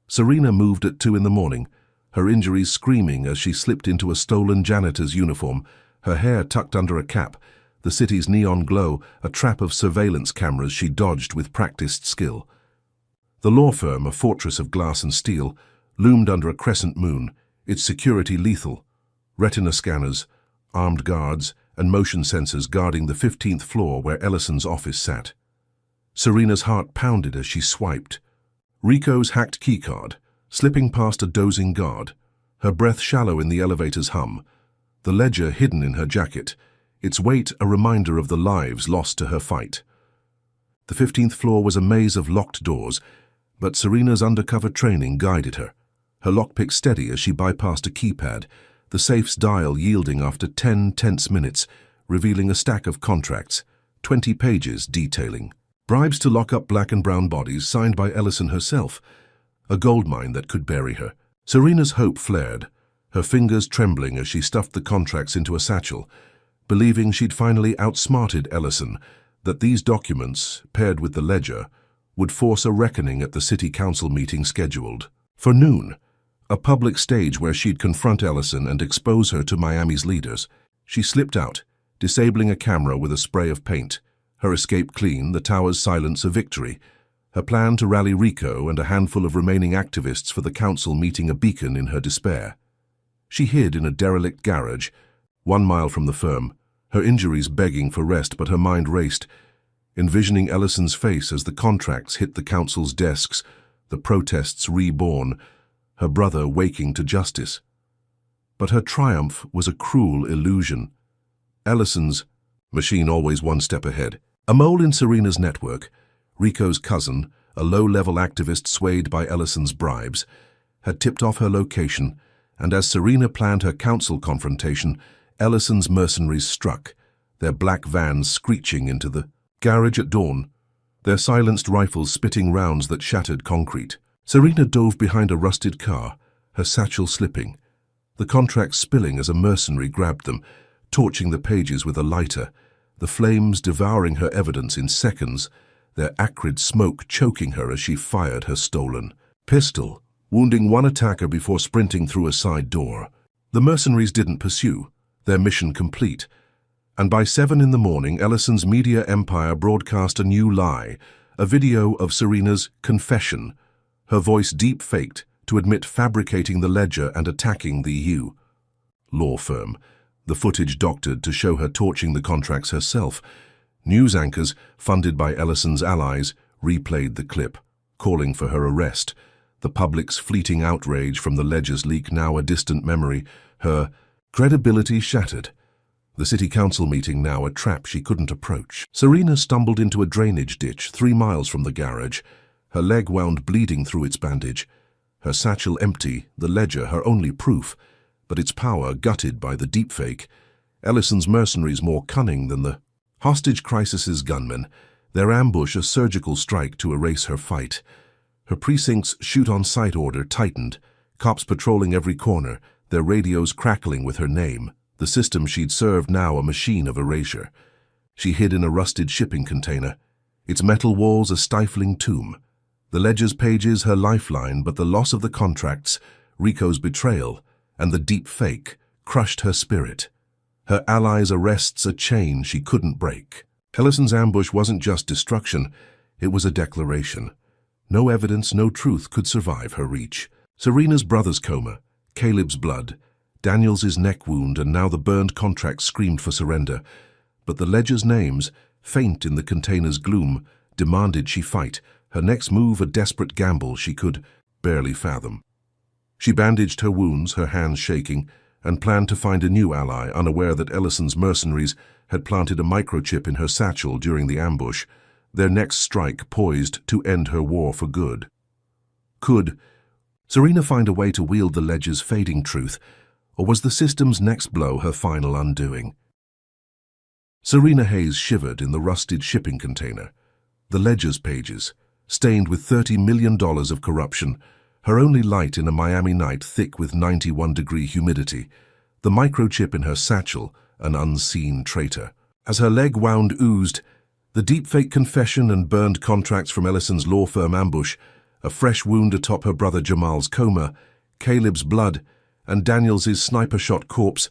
Serena moved at 2 in the morning, her injuries screaming as she slipped into a stolen janitor's uniform, her hair tucked under a cap, the city's neon glow a trap of surveillance cameras she dodged with practiced skill. The law firm, a fortress of glass and steel, loomed under a crescent moon, its security lethal. Retina scanners, armed guards, and motion sensors guarding the 15th floor where Ellison's office sat. Serena's heart pounded as she swiped. Rico's hacked keycard, slipping past a dozing guard, her breath shallow in the elevator's hum, the ledger hidden in her jacket, its weight a reminder of the lives lost to her fight. The 15th floor was a maze of locked doors, but Serena's undercover training guided her, her lockpick steady as she bypassed a keypad, the safe's dial yielding after 10 tense minutes, revealing a stack of contracts, 20 pages detailing bribes to lock up black and brown bodies signed by Ellison herself, a goldmine that could bury her. Serena's hope flared, her fingers trembling as she stuffed the contracts into a satchel, believing she'd finally outsmarted Ellison, that these documents, paired with the ledger, would force a reckoning at the city council meeting scheduled for noon, a public stage where she'd confront Ellison and expose her to Miami's leaders. She slipped out, disabling a camera with a spray of paint, her escape clean, the tower's silence a victory, her plan to rally Rico and a handful of remaining activists for the council meeting a beacon in her despair. She hid in a derelict garage, 1 mile from the firm, her injuries begging for rest, but her mind raced, envisioning Ellison's face as the contracts hit the council's desks, the protests reborn, her brother waking to justice. But her triumph was a cruel illusion. Ellison's machine always 1 step ahead. A mole in Serena's network, Rico's cousin, a low-level activist swayed by Ellison's bribes, had tipped off her location, and as Serena planned her council confrontation, Ellison's mercenaries struck, their black vans screeching into the garage at dawn, their silenced rifles spitting rounds that shattered concrete. Serena dove behind a rusted car, her satchel slipping, the contracts spilling as a mercenary grabbed them, torching the pages with a lighter, the flames devouring her evidence in seconds, their acrid smoke choking her as she fired her stolen pistol, wounding 1 attacker before sprinting through a side door. The mercenaries didn't pursue, their mission complete, and by 7 in the morning, Ellison's media empire broadcast a new lie, a video of Serena's confession, her voice deep-faked to admit fabricating the ledger and attacking the U law firm, the footage doctored to show her torching the contracts herself. News anchors, funded by Ellison's allies, replayed the clip, calling for her arrest, the public's fleeting outrage from the ledger's leak now a distant memory, her credibility shattered. The city council meeting now a trap she couldn't approach. Serena stumbled into a drainage ditch 3 miles from the garage, her leg wound bleeding through its bandage, her satchel empty, the ledger her only proof, but its power gutted by the deepfake. Ellison's mercenaries more cunning than the hostage crisis's gunmen, their ambush a surgical strike to erase her fight. Her precinct's shoot-on-sight order tightened, cops patrolling every corner, their radios crackling with her name, the system she'd served now a machine of erasure. She hid in a rusted shipping container, its metal walls a stifling tomb. The ledger's pages her lifeline, but the loss of the contracts, Rico's betrayal, and the deep fake crushed her spirit. Her allies' arrests a chain she couldn't break. Ellison's ambush wasn't just destruction, it was a declaration. No evidence, no truth could survive her reach. Serena's brother's coma, Caleb's blood, Daniels's neck wound, and now the burned contracts screamed for surrender. But the ledger's names, faint in the container's gloom, demanded she fight, her next move a desperate gamble she could barely fathom. She bandaged her wounds, her hands shaking, and planned to find a new ally, unaware that Ellison's mercenaries had planted a microchip in her satchel during the ambush, their next strike poised to end her war for good. Could Serena find a way to wield the ledger's fading truth, or was the system's next blow her final undoing? Serena Hayes shivered in the rusted shipping container. The ledger's pages, stained with $30 million of corruption, her only light in a Miami night thick with 91-degree humidity, the microchip in her satchel, an unseen traitor. As her leg wound oozed, the deepfake confession and burned contracts from Ellison's law firm ambush, a fresh wound atop her brother Jamal's coma, Caleb's blood, and Daniels's sniper-shot corpse,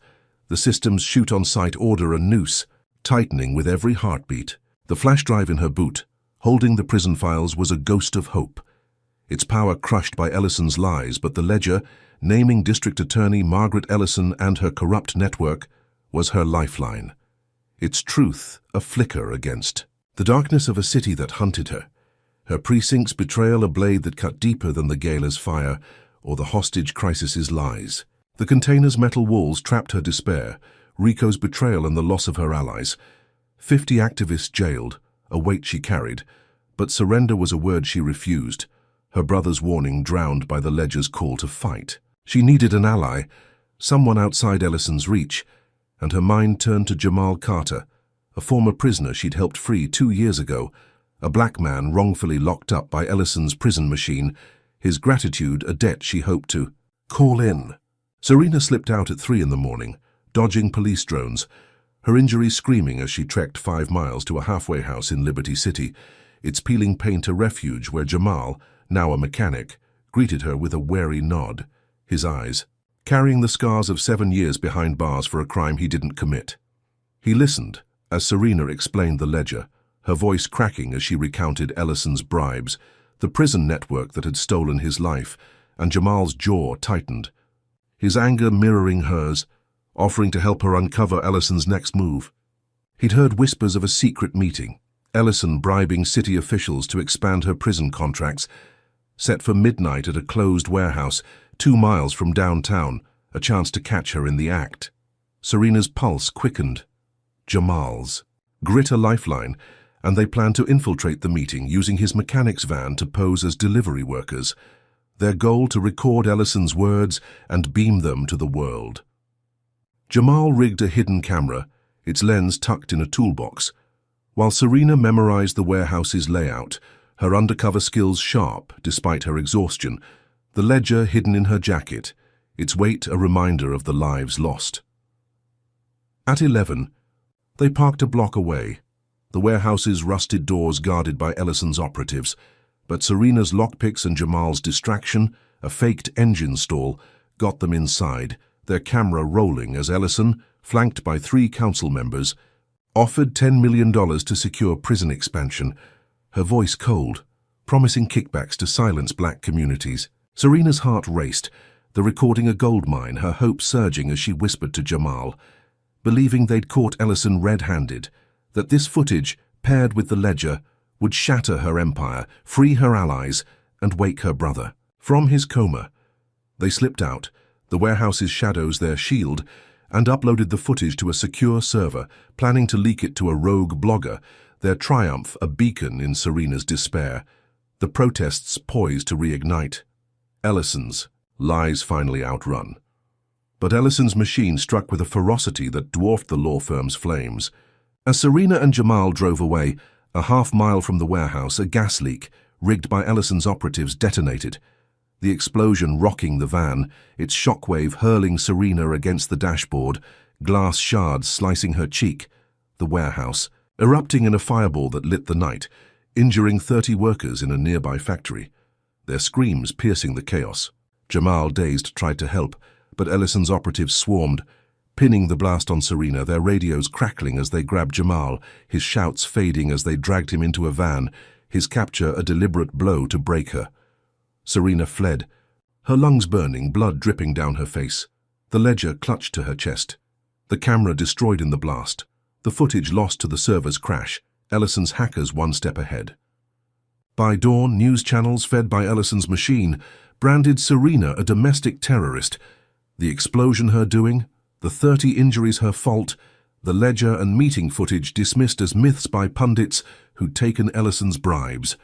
the system's shoot-on-sight order a noose, tightening with every heartbeat. The flash drive in her boot, holding the prison files, was a ghost of hope. Its power crushed by Ellison's lies, but the ledger, naming District Attorney Margaret Ellison and her corrupt network, was her lifeline. Its truth a flicker against the darkness of a city that hunted her, her precinct's betrayal a blade that cut deeper than the gala's fire or the hostage crisis's lies. The container's metal walls trapped her despair, Rico's betrayal and the loss of her allies. 50 activists jailed, a weight she carried, but surrender was a word she refused, her brother's warning drowned by the ledger's call to fight. She needed an ally, someone outside Ellison's reach, and her mind turned to Jamal Carter, a former prisoner she'd helped free 2 years ago, a black man wrongfully locked up by Ellison's prison machine, his gratitude a debt she hoped to call in. Serena slipped out at 3 in the morning, dodging police drones, her injuries screaming as she trekked 5 miles to a halfway house in Liberty City, its peeling paint a refuge where Jamal, now a mechanic, greeted her with a wary nod, his eyes carrying the scars of 7 years behind bars for a crime he didn't commit. He listened as Serena explained the ledger, her voice cracking as she recounted Ellison's bribes, the prison network that had stolen his life, and Jamal's jaw tightened, his anger mirroring hers, offering to help her uncover Ellison's next move. He'd heard whispers of a secret meeting, Ellison bribing city officials to expand her prison contracts, set for midnight at a closed warehouse 2 miles from downtown, a chance to catch her in the act. Serena's pulse quickened. Jamal's. Grit a lifeline, and they planned to infiltrate the meeting using his mechanic's van to pose as delivery workers, their goal to record Ellison's words and beam them to the world. Jamal rigged a hidden camera, its lens tucked in a toolbox, while Serena memorized the warehouse's layout, her undercover skills sharp despite her exhaustion, the ledger hidden in her jacket, its weight a reminder of the lives lost. At 11, they parked a block away, the warehouse's rusted doors guarded by Ellison's operatives, but Serena's lockpicks and Jamal's distraction, a faked engine stall, got them inside, their camera rolling as Ellison, flanked by 3 council members, offered $10 million to secure prison expansion, her voice cold, promising kickbacks to silence black communities. Serena's heart raced, the recording a goldmine, her hope surging as she whispered to Jamal, believing they'd caught Ellison red-handed, that this footage, paired with the ledger, would shatter her empire, free her allies, and wake her brother. From his coma, they slipped out, the warehouse's shadows their shield, and uploaded the footage to a secure server, planning to leak it to a rogue blogger, their triumph a beacon in Serena's despair. the protests poised to reignite. Ellison's lies finally outrun. But Ellison's machine struck with a ferocity that dwarfed the law firm's flames. As Serena and Jamal drove away, a half-mile from the warehouse, a gas leak, rigged by Ellison's operatives, detonated. The explosion rocking the van, its shockwave hurling Serena against the dashboard, glass shards slicing her cheek. The warehouse, erupting in a fireball that lit the night, injuring 30 workers in a nearby factory, their screams piercing the chaos. Jamal, dazed, tried to help, but Ellison's operatives swarmed, pinning the blast on Serena, their radios crackling as they grabbed Jamal, his shouts fading as they dragged him into a van, his capture a deliberate blow to break her. Serena fled, her lungs burning, blood dripping down her face. The ledger clutched to her chest. The camera destroyed in the blast. The footage lost to the server's crash. Ellison's hackers one step ahead. By dawn, news channels fed by Ellison's machine branded Serena a domestic terrorist. The explosion her doing, the 30 injuries her fault, the ledger and meeting footage dismissed as myths by pundits who'd taken Ellison's bribes.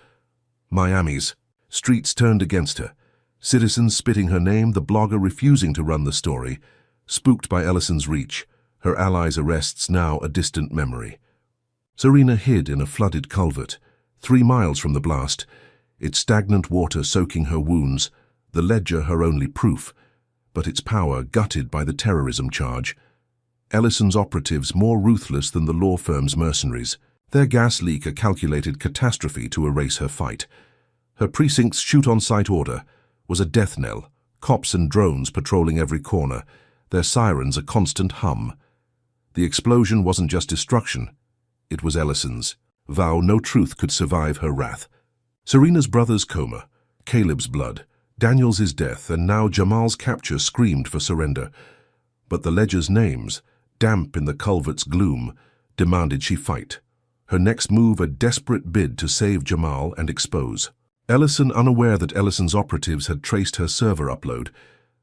Miami's streets turned against her, citizens spitting her name, the blogger refusing to run the story, spooked by Ellison's reach, her allies' arrests now a distant memory. Serena hid in a flooded culvert, 3 miles from the blast, its stagnant water soaking her wounds, the ledger her only proof, but its power gutted by the terrorism charge. Ellison's operatives more ruthless than the law firm's mercenaries, their gas leak a calculated catastrophe to erase her fight. Her precinct's shoot-on-sight order was a death knell, cops and drones patrolling every corner, their sirens a constant hum. The explosion wasn't just destruction, it was Ellison's vow no truth could survive her wrath. Serena's brother's coma, Caleb's blood, Daniel's death, and now Jamal's capture screamed for surrender. But the ledger's names, damp in the culvert's gloom, demanded she fight. Her next move a desperate bid to save Jamal and expose. Ellison, unaware that Ellison's operatives had traced her server upload,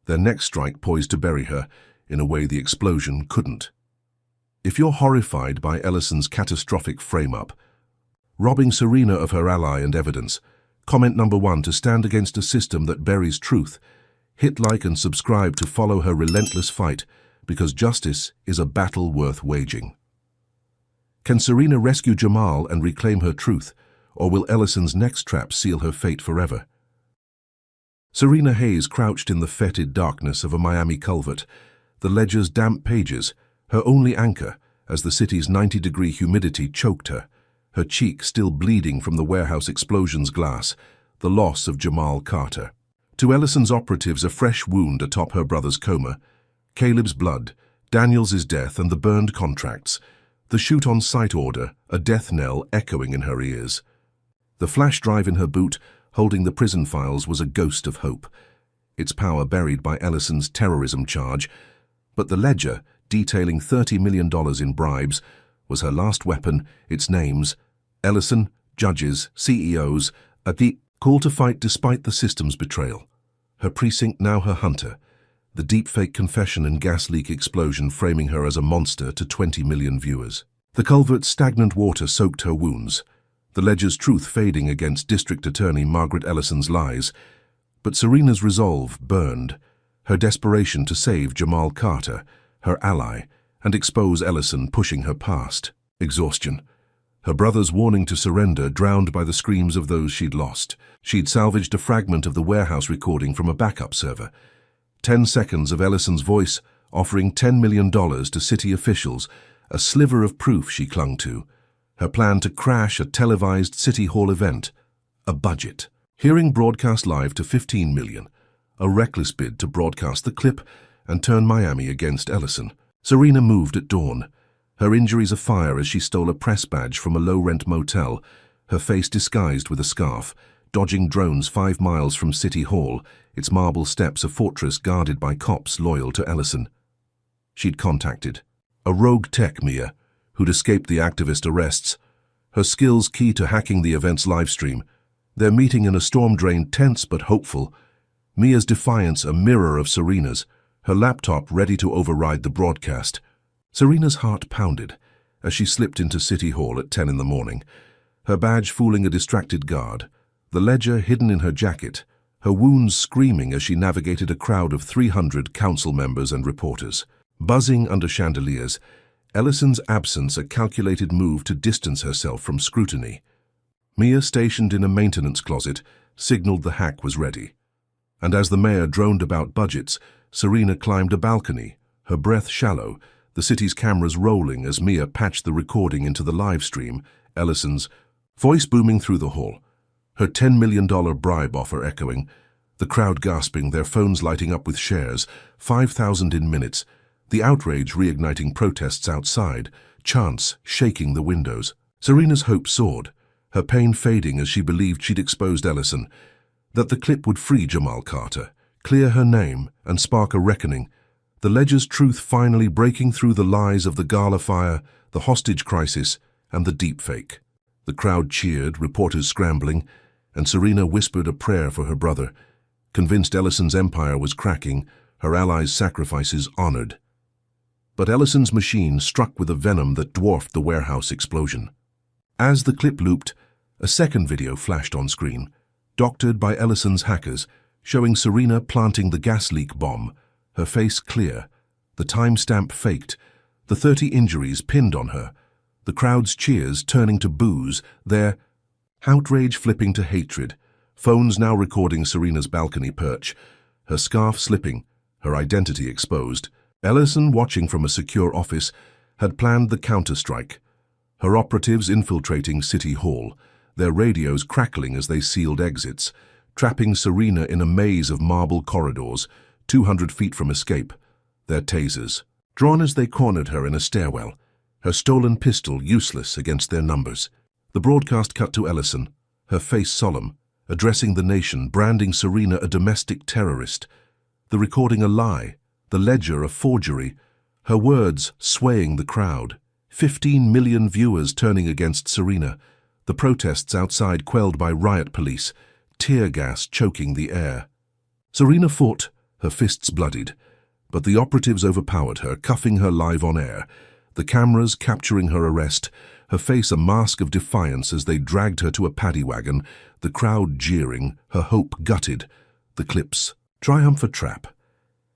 their next strike poised to bury her in a way the explosion couldn't. If you're horrified by Ellison's catastrophic frame-up, robbing Serena of her ally and evidence, comment number 1 to stand against a system that buries truth. Hit like and subscribe to follow her relentless fight, because justice is a battle worth waging. Can Serena rescue Jamal and reclaim her truth, or will Ellison's next trap seal her fate forever? Serena Hayes crouched in the fetid darkness of a Miami culvert, the ledger's damp pages, her only anchor as the city's 90-degree humidity choked her, her cheek still bleeding from the warehouse explosion's glass, the loss of Jamal Carter. To Ellison's operatives a fresh wound atop her brother's coma, Caleb's blood, Daniel's death and the burned contracts, the shoot-on-sight order, a death knell echoing in her ears. The flash drive in her boot, holding the prison files, was a ghost of hope, its power buried by Ellison's terrorism charge, but the ledger, detailing $30 million in bribes, was her last weapon, its names, Ellison, judges, CEOs, the call to fight despite the system's betrayal. Her precinct now her hunter, the deepfake confession and gas leak explosion framing her as a monster to 20 million viewers. The culvert's stagnant water soaked her wounds, the ledger's truth fading against District Attorney Margaret Ellison's lies, but Serena's resolve burned, her desperation to save Jamal Carter, her ally, and expose Ellison pushing her past exhaustion. Her brother's warning to surrender drowned by the screams of those she'd lost. She'd salvaged a fragment of the warehouse recording from a backup server. 10 seconds of Ellison's voice offering $10 million to city officials, a sliver of proof she clung to. Her plan to crash a televised City Hall event. A budget. Hearing broadcast live to 15 million. A reckless bid to broadcast the clip and turn Miami against Ellison. Serena moved at dawn, her injuries afire as she stole a press badge from a low-rent motel, her face disguised with a scarf, dodging drones 5 miles from City Hall, its marble steps a fortress guarded by cops loyal to Ellison. She'd contacted a rogue tech Mia, who'd escaped the activist arrests, her skills key to hacking the event's livestream. Their meeting in a storm-drained, tense but hopeful, Mia's defiance a mirror of Serena's, her laptop ready to override the broadcast. Serena's heart pounded as she slipped into City Hall at 10 in the morning, her badge fooling a distracted guard, the ledger hidden in her jacket, her wounds screaming as she navigated a crowd of 300 council members and reporters. Buzzing under chandeliers, Ellison's absence a calculated move to distance herself from scrutiny. Mia, stationed in a maintenance closet, signaled the hack was ready. And as the mayor droned about budgets, Serena climbed a balcony, her breath shallow, the city's cameras rolling as Mia patched the recording into the live stream, Ellison's voice booming through the hall, her $10 million bribe offer echoing, the crowd gasping, their phones lighting up with shares, 5,000 in minutes, the outrage reigniting protests outside, chants shaking the windows. Serena's hope soared, her pain fading as she believed she'd exposed Ellison, that the clip would free Jamal Carter, clear her name, and spark a reckoning, the ledger's truth finally breaking through the lies of the gala fire, the hostage crisis, and the deepfake. The crowd cheered, reporters scrambling, and Serena whispered a prayer for her brother, convinced Ellison's empire was cracking, her allies' sacrifices honored. But Ellison's machine struck with a venom that dwarfed the warehouse explosion. As the clip looped, a second video flashed on screen, doctored by Ellison's hackers, showing Serena planting the gas leak bomb, her face clear, the timestamp faked, the 30 injuries pinned on her, the crowd's cheers turning to boos, their outrage flipping to hatred, phones now recording Serena's balcony perch, her scarf slipping, her identity exposed. Ellison, watching from a secure office, had planned the counterstrike, her operatives infiltrating City Hall, their radios crackling as they sealed exits, trapping Serena in a maze of marble corridors, 200 feet from escape, their tasers drawn as they cornered her in a stairwell, her stolen pistol useless against their numbers. The broadcast cut to Ellison, her face solemn, addressing the nation, branding Serena a domestic terrorist, the recording a lie, the ledger a forgery, her words swaying the crowd. 15 million viewers turning against Serena, the protests outside quelled by riot police, tear gas choking the air. Serena fought, her fists bloodied, but the operatives overpowered her, cuffing her live on air, the cameras capturing her arrest, her face a mask of defiance as they dragged her to a paddy wagon, the crowd jeering, her hope gutted, the clips triumph a trap.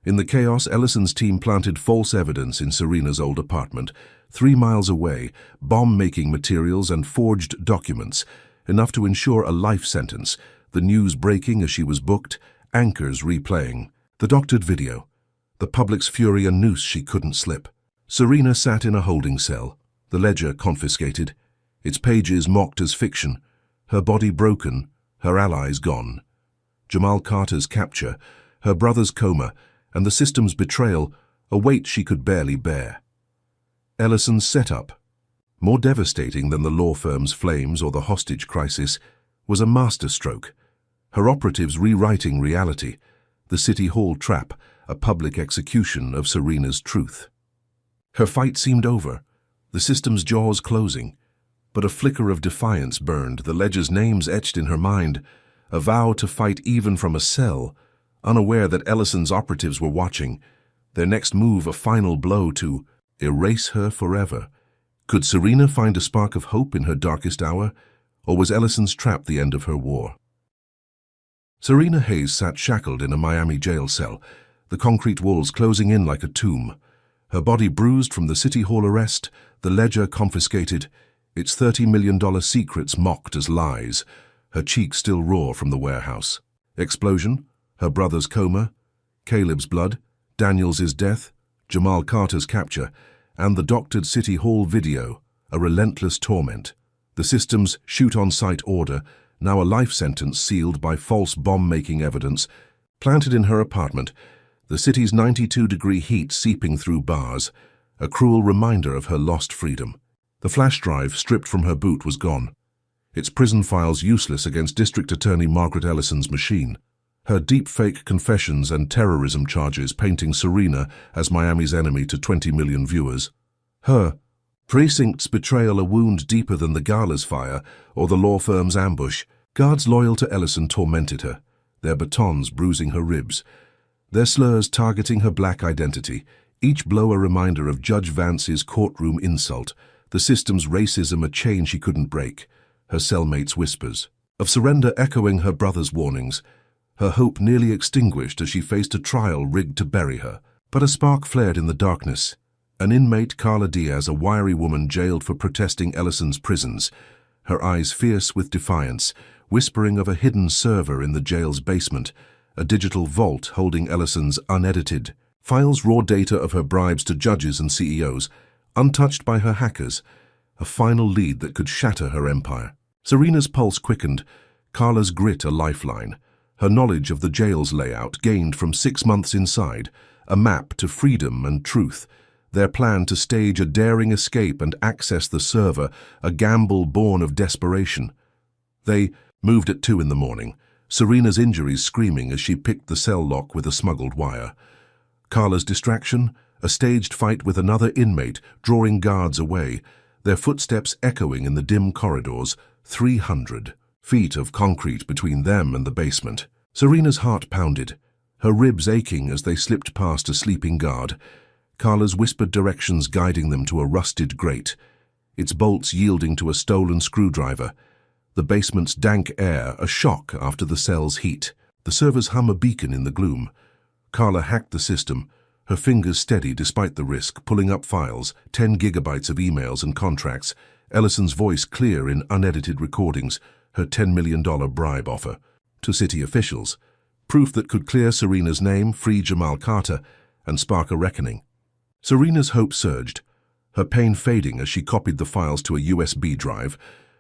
In the chaos, Ellison's team planted false evidence in Serena's old apartment, 3 miles away, bomb-making materials and forged documents, enough to ensure a life sentence, the news breaking as she was booked, anchors replaying, the doctored video, the public's fury a noose she couldn't slip. Serena sat in a holding cell, the ledger confiscated, its pages mocked as fiction, her body broken, her allies gone. Jamal Carter's capture, her brother's coma, and the system's betrayal, a weight she could barely bear. Ellison's setup, more devastating than the law firm's flames or the hostage crisis, was a masterstroke, her operatives rewriting reality, the City Hall trap, a public execution of Serena's truth. Her fight seemed over, the system's jaws closing, but a flicker of defiance burned, the ledger's names etched in her mind, a vow to fight even from a cell, unaware that Ellison's operatives were watching, their next move a final blow to erase her forever. Could Serena find a spark of hope in her darkest hour, or was Ellison's trap the end of her war? Serena Hayes sat shackled in a Miami jail cell, the concrete walls closing in like a tomb, her body bruised from the City Hall arrest, the ledger confiscated, its $30 million secrets mocked as lies, her cheeks still raw from the warehouse. Explosion, her brother's coma, Caleb's blood, Daniels' death, Jamal Carter's capture, and the doctored City Hall video, a relentless torment. The system's shoot-on-sight order, now a life sentence sealed by false bomb-making evidence, planted in her apartment, the city's 92-degree heat seeping through bars, a cruel reminder of her lost freedom. The flash drive stripped from her boot was gone, its prison files useless against District Attorney Margaret Ellison's machine. Her deep-fake confessions and terrorism charges painting Serena as Miami's enemy to 20 million viewers. Her precinct's betrayal a wound deeper than the gala's fire or the law firm's ambush. Guards loyal to Ellison tormented her, their batons bruising her ribs, their slurs targeting her black identity, each blow a reminder of Judge Vance's courtroom insult, the system's racism a chain she couldn't break, her cellmate's whispers. of surrender echoing her brother's warnings, her hope nearly extinguished as she faced a trial rigged to bury her. But a spark flared in the darkness. An inmate, Carla Diaz, a wiry woman jailed for protesting Ellison's prisons, her eyes fierce with defiance, whispering of a hidden server in the jail's basement, a digital vault holding Ellison's unedited files, raw data of her bribes to judges and CEOs, untouched by her hackers, a final lead that could shatter her empire. Serena's pulse quickened, Carla's grit a lifeline, her knowledge of the jail's layout gained from 6 months inside, a map to freedom and truth, their plan to stage a daring escape and access the server, a gamble born of desperation. They moved at 2 in the morning, Serena's injuries screaming as she picked the cell lock with a smuggled wire. Carla's distraction, a staged fight with another inmate, drawing guards away, their footsteps echoing in the dim corridors, 300 feet of concrete between them and the basement. Serena's heart pounded, her ribs aching as they slipped past a sleeping guard, Carla's whispered directions guiding them to a rusted grate, its bolts yielding to a stolen screwdriver, the basement's dank air a shock after the cell's heat. The servers hum a beacon in the gloom. Carla hacked the system, her fingers steady despite the risk, pulling up files, 10 gigabytes of emails and contracts, Ellison's voice clear in unedited recordings, her $10 million bribe offer to city officials, proof that could clear Serena's name, free Jamal Carter, and spark a reckoning. Serena's hope surged, her pain fading as she copied the files to a USB drive,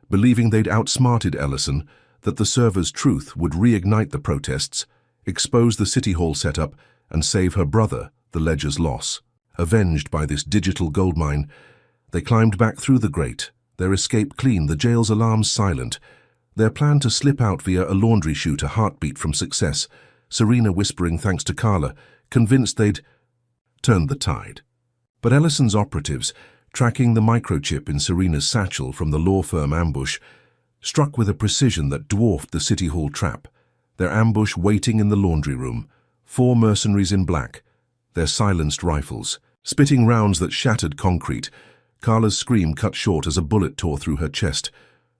believing they'd outsmarted Ellison, that the server's truth would reignite the protests, expose the City Hall setup, and save her brother the Ledger's loss. Avenged by this digital goldmine, they climbed back through the grate, their escape clean, the jail's alarms silent, their plan to slip out via a laundry chute a heartbeat from success, Serena whispering thanks to Carla, convinced they'd turned the tide. But Ellison's operatives, tracking the microchip in Serena's satchel from the law firm ambush, struck with a precision that dwarfed the City Hall trap, their ambush waiting in the laundry room, 4 mercenaries in black, their silenced rifles, spitting rounds that shattered concrete. Carla's scream cut short as a bullet tore through her chest,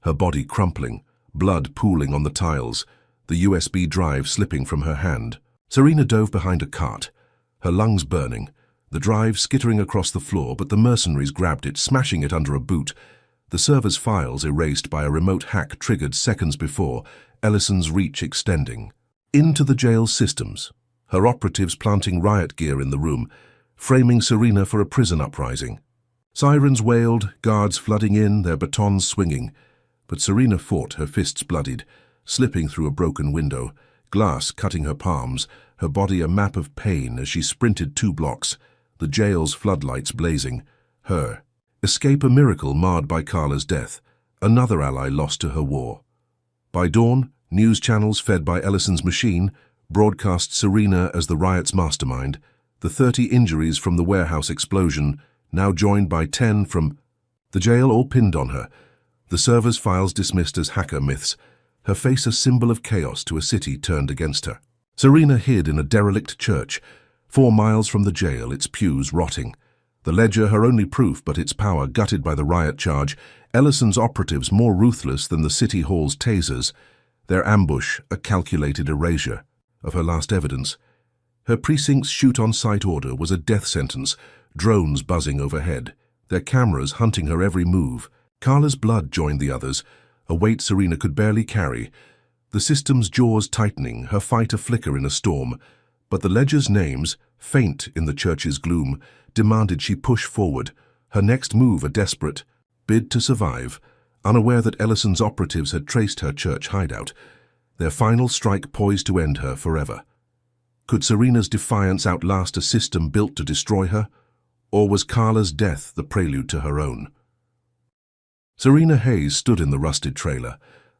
her body crumpling, blood pooling on the tiles, the USB drive slipping from her hand. Serena dove behind a cart, her lungs burning, the drive skittering across the floor, but the mercenaries grabbed it, smashing it under a boot, the server's files erased by a remote hack triggered seconds before, Ellison's reach extending into the jail's systems, her operatives planting riot gear in the room, framing Serena for a prison uprising. Sirens wailed, guards flooding in, their batons swinging, but Serena fought, her fists bloodied, slipping through a broken window, glass cutting her palms, her body a map of pain as she sprinted 2 blocks, the jail's floodlights blazing, her escape a miracle marred by Carla's death, another ally lost to her war. By dawn, news channels fed by Ellison's machine broadcast Serena as the riot's mastermind, the 30 injuries from the warehouse explosion, now joined by 10 from the jail, all pinned on her, the server's files dismissed as hacker myths, her face a symbol of chaos to a city turned against her. Serena hid in a derelict church, 4 miles from the jail, its pews rotting. The Ledger her only proof, but its power gutted by the riot charge, Ellison's operatives more ruthless than the City Hall's tasers, their ambush a calculated erasure of her last evidence. Her precinct's shoot-on-sight order was a death sentence, drones buzzing overhead, their cameras hunting her every move. Carla's blood joined the others, a weight Serena could barely carry, the system's jaws tightening, her fight a flicker in a storm. But the Ledger's names, faint in the church's gloom, demanded she push forward, her next move a desperate bid to survive, unaware that Ellison's operatives had traced her church hideout, their final strike poised to end her forever. Could Serena's defiance outlast a system built to destroy her, or was Carla's death the prelude to her own? Serena Hayes stood in the rusted trailer,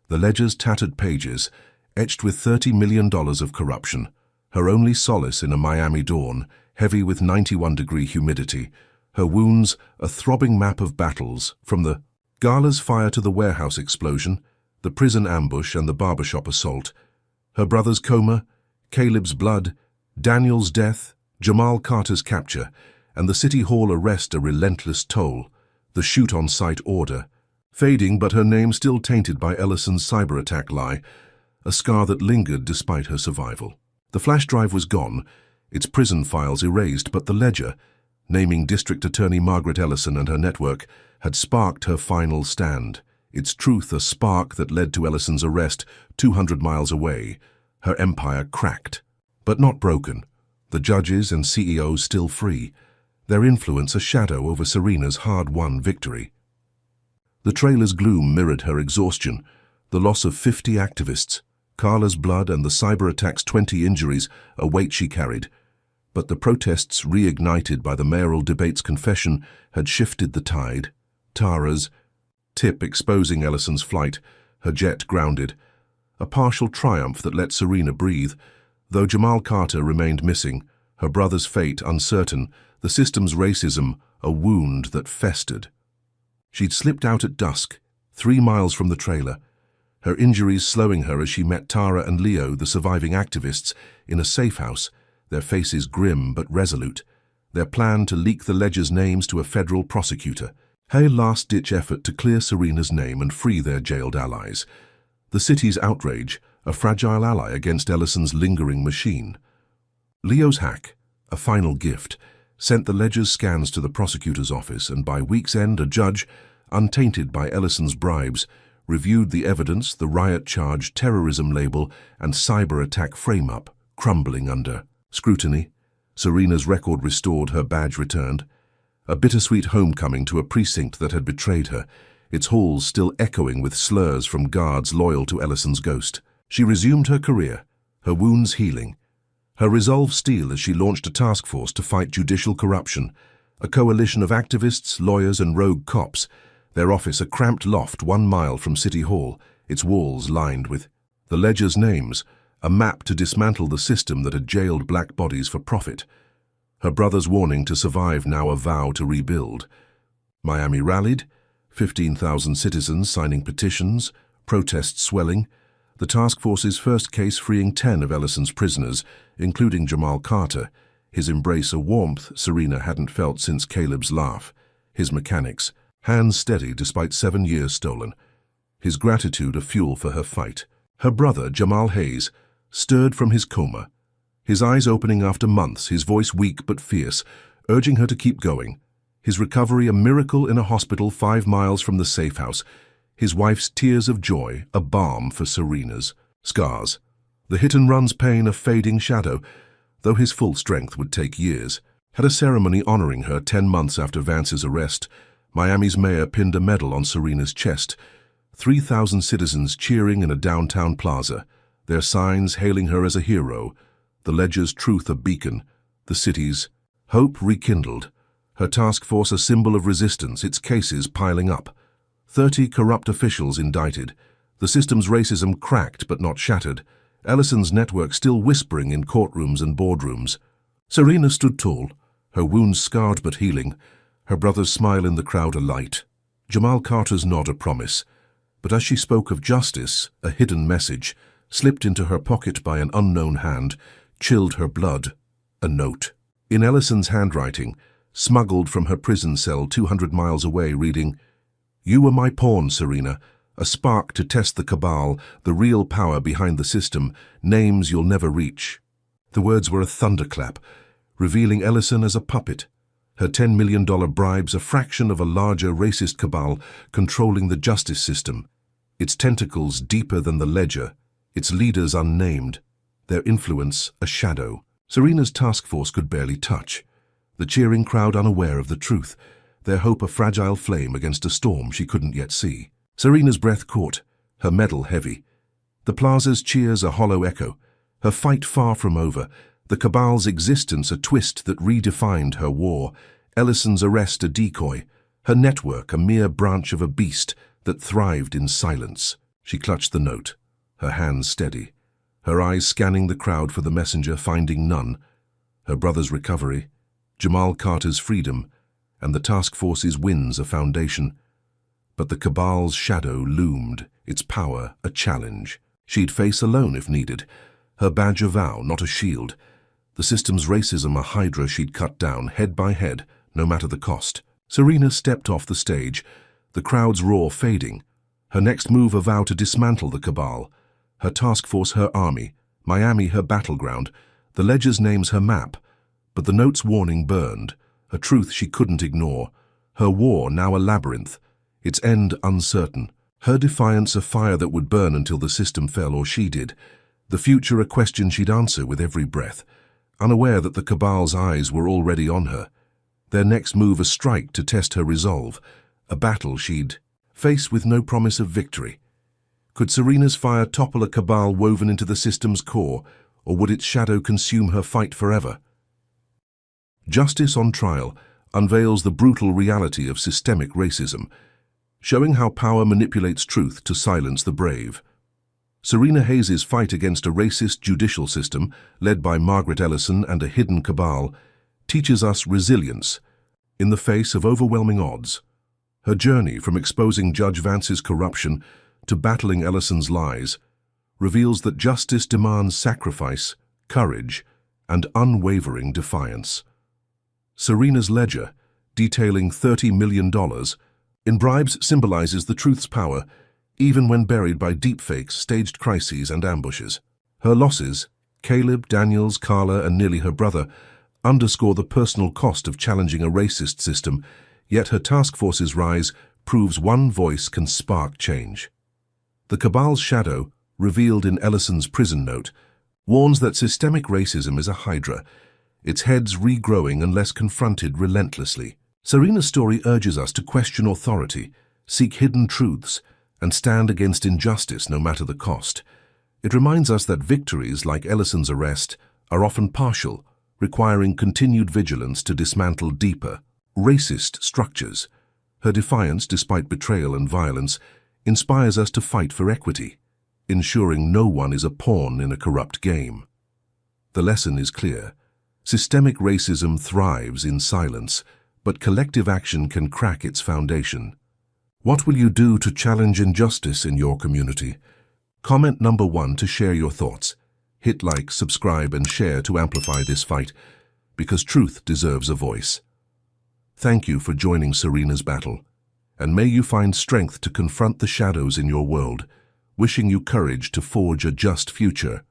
the Ledger's tattered pages, etched with $30 million of corruption, her only solace in a Miami dawn, heavy with 91-degree humidity, her wounds a throbbing map of battles, from the Gala's fire to the warehouse explosion, the prison ambush and the barbershop assault, her brother's coma, Caleb's blood, Daniel's death, Jamal Carter's capture, and the City Hall arrest a relentless toll, the shoot-on-sight order, Fading, but her name still tainted by Ellison's cyber-attack lie, a scar that lingered despite her survival. The flash drive was gone, its prison files erased, but the ledger, naming District Attorney Margaret Ellison and her network, had sparked her final stand. Its truth a spark that led to Ellison's arrest 200 miles away. Her empire cracked, but not broken. The judges and CEOs still free, their influence a shadow over Serena's hard-won victory. The trailer's gloom mirrored her exhaustion, the loss of 50 activists, Carla's blood and the cyber-attack's 20 injuries, a weight she carried. But the protests reignited by the mayoral debate's confession had shifted the tide. Tara's tip exposing Ellison's flight, her jet grounded. A partial triumph that let Serena breathe. Though Jamal Carter remained missing, her brother's fate uncertain, the system's racism a wound that festered. She'd slipped out at dusk, 3 miles from the trailer, her injuries slowing her as she met Tara and Leo, the surviving activists, in a safe house, their faces grim but resolute, their plan to leak the ledger's names to a federal prosecutor. A last-ditch effort to clear Serena's name and free their jailed allies. The city's outrage, a fragile ally against Ellison's lingering machine. Leo's hack, a final gift, sent the ledger's scans to the prosecutor's office, and by week's end a judge, untainted by Ellison's bribes, reviewed the evidence, the riot charge, terrorism label, and cyber-attack frame-up, crumbling under scrutiny. Serena's record restored, her badge returned. A bittersweet homecoming to a precinct that had betrayed her, its halls still echoing with slurs from guards loyal to Ellison's ghost. She resumed her career, her wounds healing, her resolve steel as she launched a task force to fight judicial corruption, a coalition of activists, lawyers, and rogue cops, their office a cramped loft 1 mile from City Hall, its walls lined with the ledger's names, a map to dismantle the system that had jailed black bodies for profit. Her brother's warning to survive, now a vow to rebuild. Miami rallied, 15,000 citizens signing petitions, protests swelling, the task force's first case freeing 10 of Ellison's prisoners, including Jamal Carter, his embrace a warmth Serena hadn't felt since Caleb's laugh, his mechanics, hands steady despite 7 years stolen, his gratitude a fuel for her fight. Her brother, Jamal Hayes, stirred from his coma, his eyes opening after months, his voice weak but fierce, urging her to keep going. His recovery a miracle in a hospital 5 miles from the safe house. His wife's tears of joy a balm for Serena's scars. The hit-and-run's pain a fading shadow, though his full strength would take years. Had a ceremony honoring her 10 months after Vance's arrest. Miami's mayor pinned a medal on Serena's chest. 3,000 citizens cheering in a downtown plaza, their signs hailing her as a hero. The ledger's truth a beacon, the city's hope rekindled, her task force a symbol of resistance, its cases piling up. 30 corrupt officials indicted, the system's racism cracked but not shattered, Ellison's network still whispering in courtrooms and boardrooms. Serena stood tall, her wounds scarred but healing, her brother's smile in the crowd a light, Jamal Carter's nod a promise. But as she spoke of justice, a hidden message, slipped into her pocket by an unknown hand, chilled her blood. A note. In Ellison's handwriting, smuggled from her prison cell 200 miles away, reading, "You were my pawn, Serena, a spark to test the cabal, the real power behind the system, names you'll never reach." The words were a thunderclap, revealing Ellison as a puppet, her $10 million bribes a fraction of a larger racist cabal controlling the justice system, its tentacles deeper than the ledger, its leaders unnamed, their influence a shadow. Serena's task force could barely touch, the cheering crowd unaware of the truth, their hope a fragile flame against a storm she couldn't yet see. Serena's breath caught, her medal heavy. The plaza's cheers a hollow echo, her fight far from over, the cabal's existence a twist that redefined her war, Ellison's arrest a decoy, her network a mere branch of a beast that thrived in silence. She clutched the note, her hands steady, her eyes scanning the crowd for the messenger, finding none. Her brother's recovery, Jamal Carter's freedom, and the task force's wins a foundation. But the cabal's shadow loomed, its power a challenge. She'd face alone if needed, her badge a vow, not a shield. The system's racism a hydra she'd cut down, head by head, no matter the cost. Serena stepped off the stage, the crowd's roar fading. Her next move a vow to dismantle the cabal. Her task force her army, Miami her battleground, the ledger's names her map. But the note's warning burned, a truth she couldn't ignore. Her war now a labyrinth, its end uncertain. Her defiance a fire that would burn until the system fell or she did. The future a question she'd answer with every breath, unaware that the cabal's eyes were already on her. Their next move a strike to test her resolve, a battle she'd face with no promise of victory. Could Serena's fire topple a cabal woven into the system's core, or would its shadow consume her fight forever? Justice on Trial unveils the brutal reality of systemic racism, showing how power manipulates truth to silence the brave. Serena Hayes' fight against a racist judicial system, led by Margaret Ellison and a hidden cabal, teaches us resilience in the face of overwhelming odds. Her journey from exposing Judge Vance's corruption to battling Ellison's lies reveals that justice demands sacrifice, courage, and unwavering defiance. Serena's ledger, detailing $30 million in bribes, symbolizes the truth's power, even when buried by deepfakes, staged crises, and ambushes. Her losses, Caleb, Daniels, Carla, and nearly her brother, underscore the personal cost of challenging a racist system, yet her task force's rise proves one voice can spark change. The cabal's shadow, revealed in Ellison's prison note, warns that systemic racism is a hydra, its heads regrowing unless confronted relentlessly. Serena's story urges us to question authority, seek hidden truths, and stand against injustice no matter the cost. It reminds us that victories, like Ellison's arrest, are often partial, requiring continued vigilance to dismantle deeper, racist structures. Her defiance, despite betrayal and violence, inspires us to fight for equity, ensuring no one is a pawn in a corrupt game. The lesson is clear. Systemic racism thrives in silence, but collective action can crack its foundation. What will you do to challenge injustice in your community? Comment number 1 to share your thoughts. Hit like, subscribe, and share to amplify this fight, because truth deserves a voice. Thank you for joining Serena's battle, and may you find strength to confront the shadows in your world, wishing you courage to forge a just future.